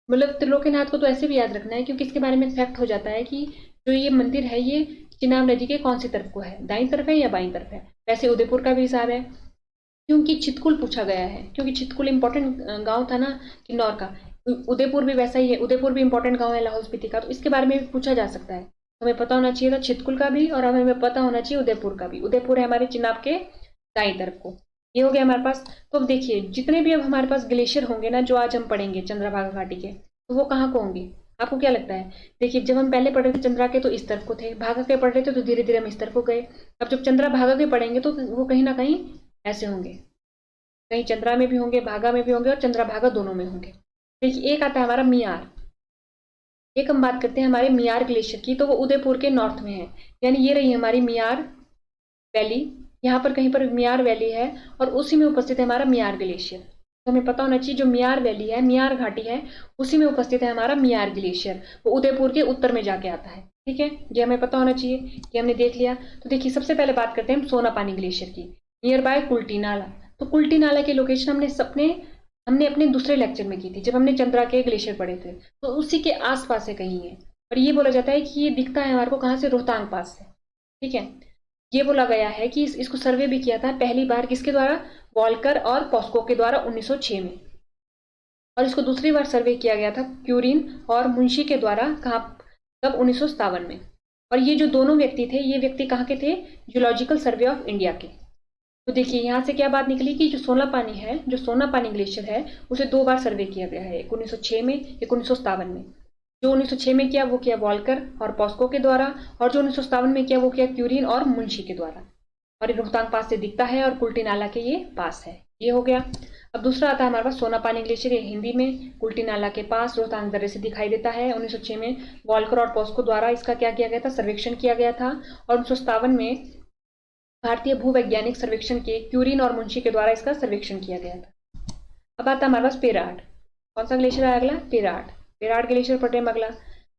मतलब त्रिलोकीनाथ को तो ऐसे भी याद रखना है क्योंकि इसके बारे में फैक्ट हो जाता है कि जो ये मंदिर है ये चिनाब नदी के कौन सी तरफ को है, दाईं तरफ है या बाईं तरफ है। वैसे उदयपुर का भी हिसाब है क्योंकि छितकुल पूछा गया है, क्योंकि छितकुल इंपॉर्टेंट गांव था ना किन्नौर का। उदयपुर भी वैसा ही है, उदयपुर भी इंपॉर्टेंट गांव है लाहौल स्पीति का, तो इसके बारे में भी पूछा जा सकता है। हमें पता होना चाहिए था छितकुल का भी, और हमें पता होना चाहिए उदयपुर का भी। उदयपुर है हमारे चिनाब के दाईं तरफ को, ये हो गया हमारे पास। तो अब देखिए जितने भी अब हमारे पास ग्लेशियर होंगे ना जो आज हम पढ़ेंगे चंद्रभागा घाटी के, तो वो कहाँ को होंगे, आपको क्या लगता है। देखिए जब हम पहले पढ़ रहे थे चंद्रा के तो इस तरफ को थे, भागा के पढ़ रहे थे तो धीरे धीरे हम इस तरफ को गए। अब जब चंद्रा भागा के पढ़ेंगे तो वो कहीं ना कहीं ऐसे होंगे, कहीं चंद्रा में भी होंगे, भागा में भी होंगे, और चंद्रा भागा दोनों में होंगे। देखिए एक आता है हमारा मियार, एक हम बात करते हैं हमारे मियार ग्लेशियर की, तो वो उदयपुर के नॉर्थ में है, यानी ये रही हमारी मियार वैली, यहाँ पर कहीं पर मियार वैली है और उसी में उपस्थित है हमारा मियार ग्लेशियर। तो हमें पता होना चाहिए जो मियार वैली है, मियार घाटी है, उसी में उपस्थित है हमारा मियार ग्लेशियर, वो उदयपुर के उत्तर में जाके आता है, ठीक है, ये हमें पता होना चाहिए, ये हमने देख लिया। तो देखिए सबसे पहले बात करते हैं हम सोना पानी ग्लेशियर की, नियर बाय कुल्टी नाला। तो कुल्टी नाला की लोकेशन हमने अपने दूसरे लेक्चर में की थी जब हमने चंद्रा के ग्लेशियर पढ़े थे, तो उसी के आसपास से कहीं है। और ये बोला जाता है कि ये दिखता है हमारे को कहाँ से, रोहतांग पास से, ठीक है। ये बोला गया है कि इसको सर्वे भी किया था पहली बार किसके द्वारा, वॉल्कर और पॉस्को के द्वारा 1906 में, और इसको दूसरी बार सर्वे किया गया था क्यूरिन और मुंशी के द्वारा, कहाँ, तब 1957 में। और ये जो दोनों व्यक्ति थे, ये व्यक्ति कहाँ के थे, जूलॉजिकल सर्वे ऑफ इंडिया के। तो देखिए यहाँ से क्या बात निकली कि जो सोना पानी है, जो सोना पानी ग्लेशियर है, उसे 2 बार सर्वे किया गया है, एक 1906 में, एक 1957 में। जो 1906 में किया वो किया वॉल्कर और पॉस्को के द्वारा, और जो 1957 में किया वो किया क्यूरिन और मुंशी के द्वारा। और ये रोहतांग पास से दिखता है और कुल्टी नाला के ये पास है, ये हो गया। अब दूसरा आता है हमारे पास सोना पानी ग्लेशियर, ये हिंदी में कुल्टी नाला के पास रोहतांग दर्रे से दिखाई देता है। 1906 में वॉल्कर और पॉस्को द्वारा इसका क्या किया गया था, सर्वेक्षण किया गया था, और 1957 में भारतीय भूवैज्ञानिक सर्वेक्षण के क्यूरिन और मुंशी के द्वारा इसका सर्वेक्षण किया गया था। अब आता है हमारे पास पेराड, कौन सा ग्लेशियर है अगला, पेराड। पेराड ग्लेशियर पढ़ते हैं अगला।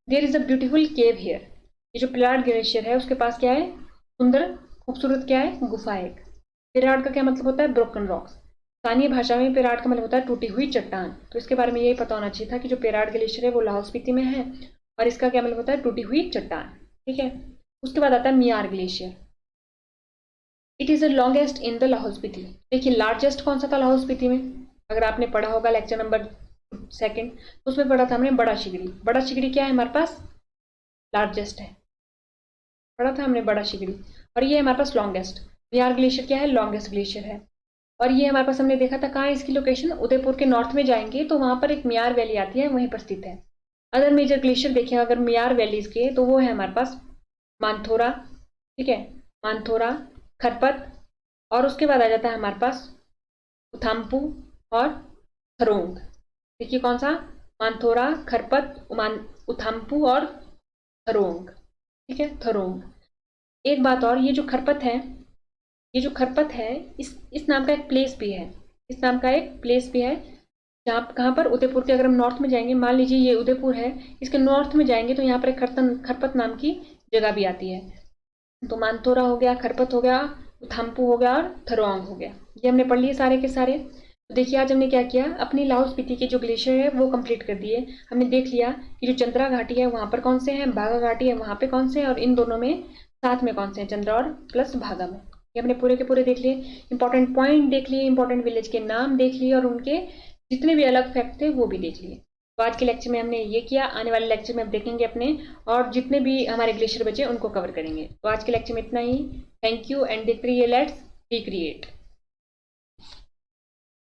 There is a beautiful cave here, ये जो पेराड ग्लेशियर है उसके पास क्या है, सुंदर खूबसूरत क्या है, गुफा है। पेराड का क्या मतलब होता है, ब्रोकन रॉक्स। स्थानीय भाषा में पेराड का मतलब होता है टूटी हुई चट्टान। तो इसके बारे में यही पता होना चाहिए था कि जो पेराड ग्लेशियर है वो लाहौल स्पीति में है, और इसका क्या मतलब होता है, टूटी हुई चट्टान, ठीक है। उसके बाद आता है मियार glacier, it is the longest in the Lahaul Spiti. देखिए लार्जेस्ट कौन सा था लाहौल स्पीति में, अगर आपने पढ़ा होगा लेक्चर नंबर 2 तो उसमें पढ़ा था हमने बड़ा शिगड़ी। बड़ा शिगड़ी क्या है हमारे पास, लार्जेस्ट है, पढ़ा था हमने बड़ा शिगड़ी। और ये हमारे पास लॉन्गेस्ट, बिहार ग्लेशियर क्या है, लॉन्गेस्ट ग्लेशियर है। और ये हमारे पास हमने देखा था कहाँ है इसकी लोकेशन, उदयपुर के नॉर्थ में जाएंगे तो वहां पर एक मियार वैली आती है, वहीं पर स्थित है। अदर मेजर ग्लेशियर देखें अगर मियार वैलीज के, तो वो है हमारे पास मानथोरा, ठीक है, मानथोरा, खरपत, और उसके बाद आ जाता है हमारे पास उथाम्पू और थरोंग। देखिए कौन सा, मानथोरा, खरपत, उथाम्पू और थरोंग, ठीक है, थरोंग। एक बात और, ये जो खरपत है, ये जो खरपत है, इस नाम का एक प्लेस भी है, इस नाम का एक प्लेस भी है, जहाँ कहाँ पर, उदयपुर के अगर हम नॉर्थ में जाएंगे, मान लीजिए ये उदयपुर है, इसके नॉर्थ में जाएंगे तो यहाँ पर एक खरपत नाम की जगह भी आती है। तो मानथोरा हो गया, खरपत हो गया, उथाम्पू हो गया और थरोंग हो गया, ये हमने पढ़ लिए सारे के सारे। तो देखिए आज हमने क्या किया, अपनी लाहौल स्पीति के जो ग्लेशियर है वो कंप्लीट कर दिए। हमने देख लिया कि जो चंद्रा घाटी है वहां पर कौन से हैं, बाघा घाटी है वहां पे कौन से हैं, और इन दोनों में साथ में कौन से हैं, चंद्रा और प्लस भागा में। ये हमने पूरे के पूरे देख लिए, इंपॉर्टेंट पॉइंट देख लिए, इंपॉर्टेंट विलेज के नाम देख लिए, और उनके जितने भी अलग फैक्ट थे वो भी देख लिए। तो आज के लेक्चर में हमने ये किया, आने वाले लेक्चर में हम देखेंगे अपने और जितने भी हमारे ग्लेशियर बचे उनको कवर करेंगे। तो आज के लेक्चर में इतना ही। थैंक यू एंड देखते रहिए लेट्स रिक्रिएट।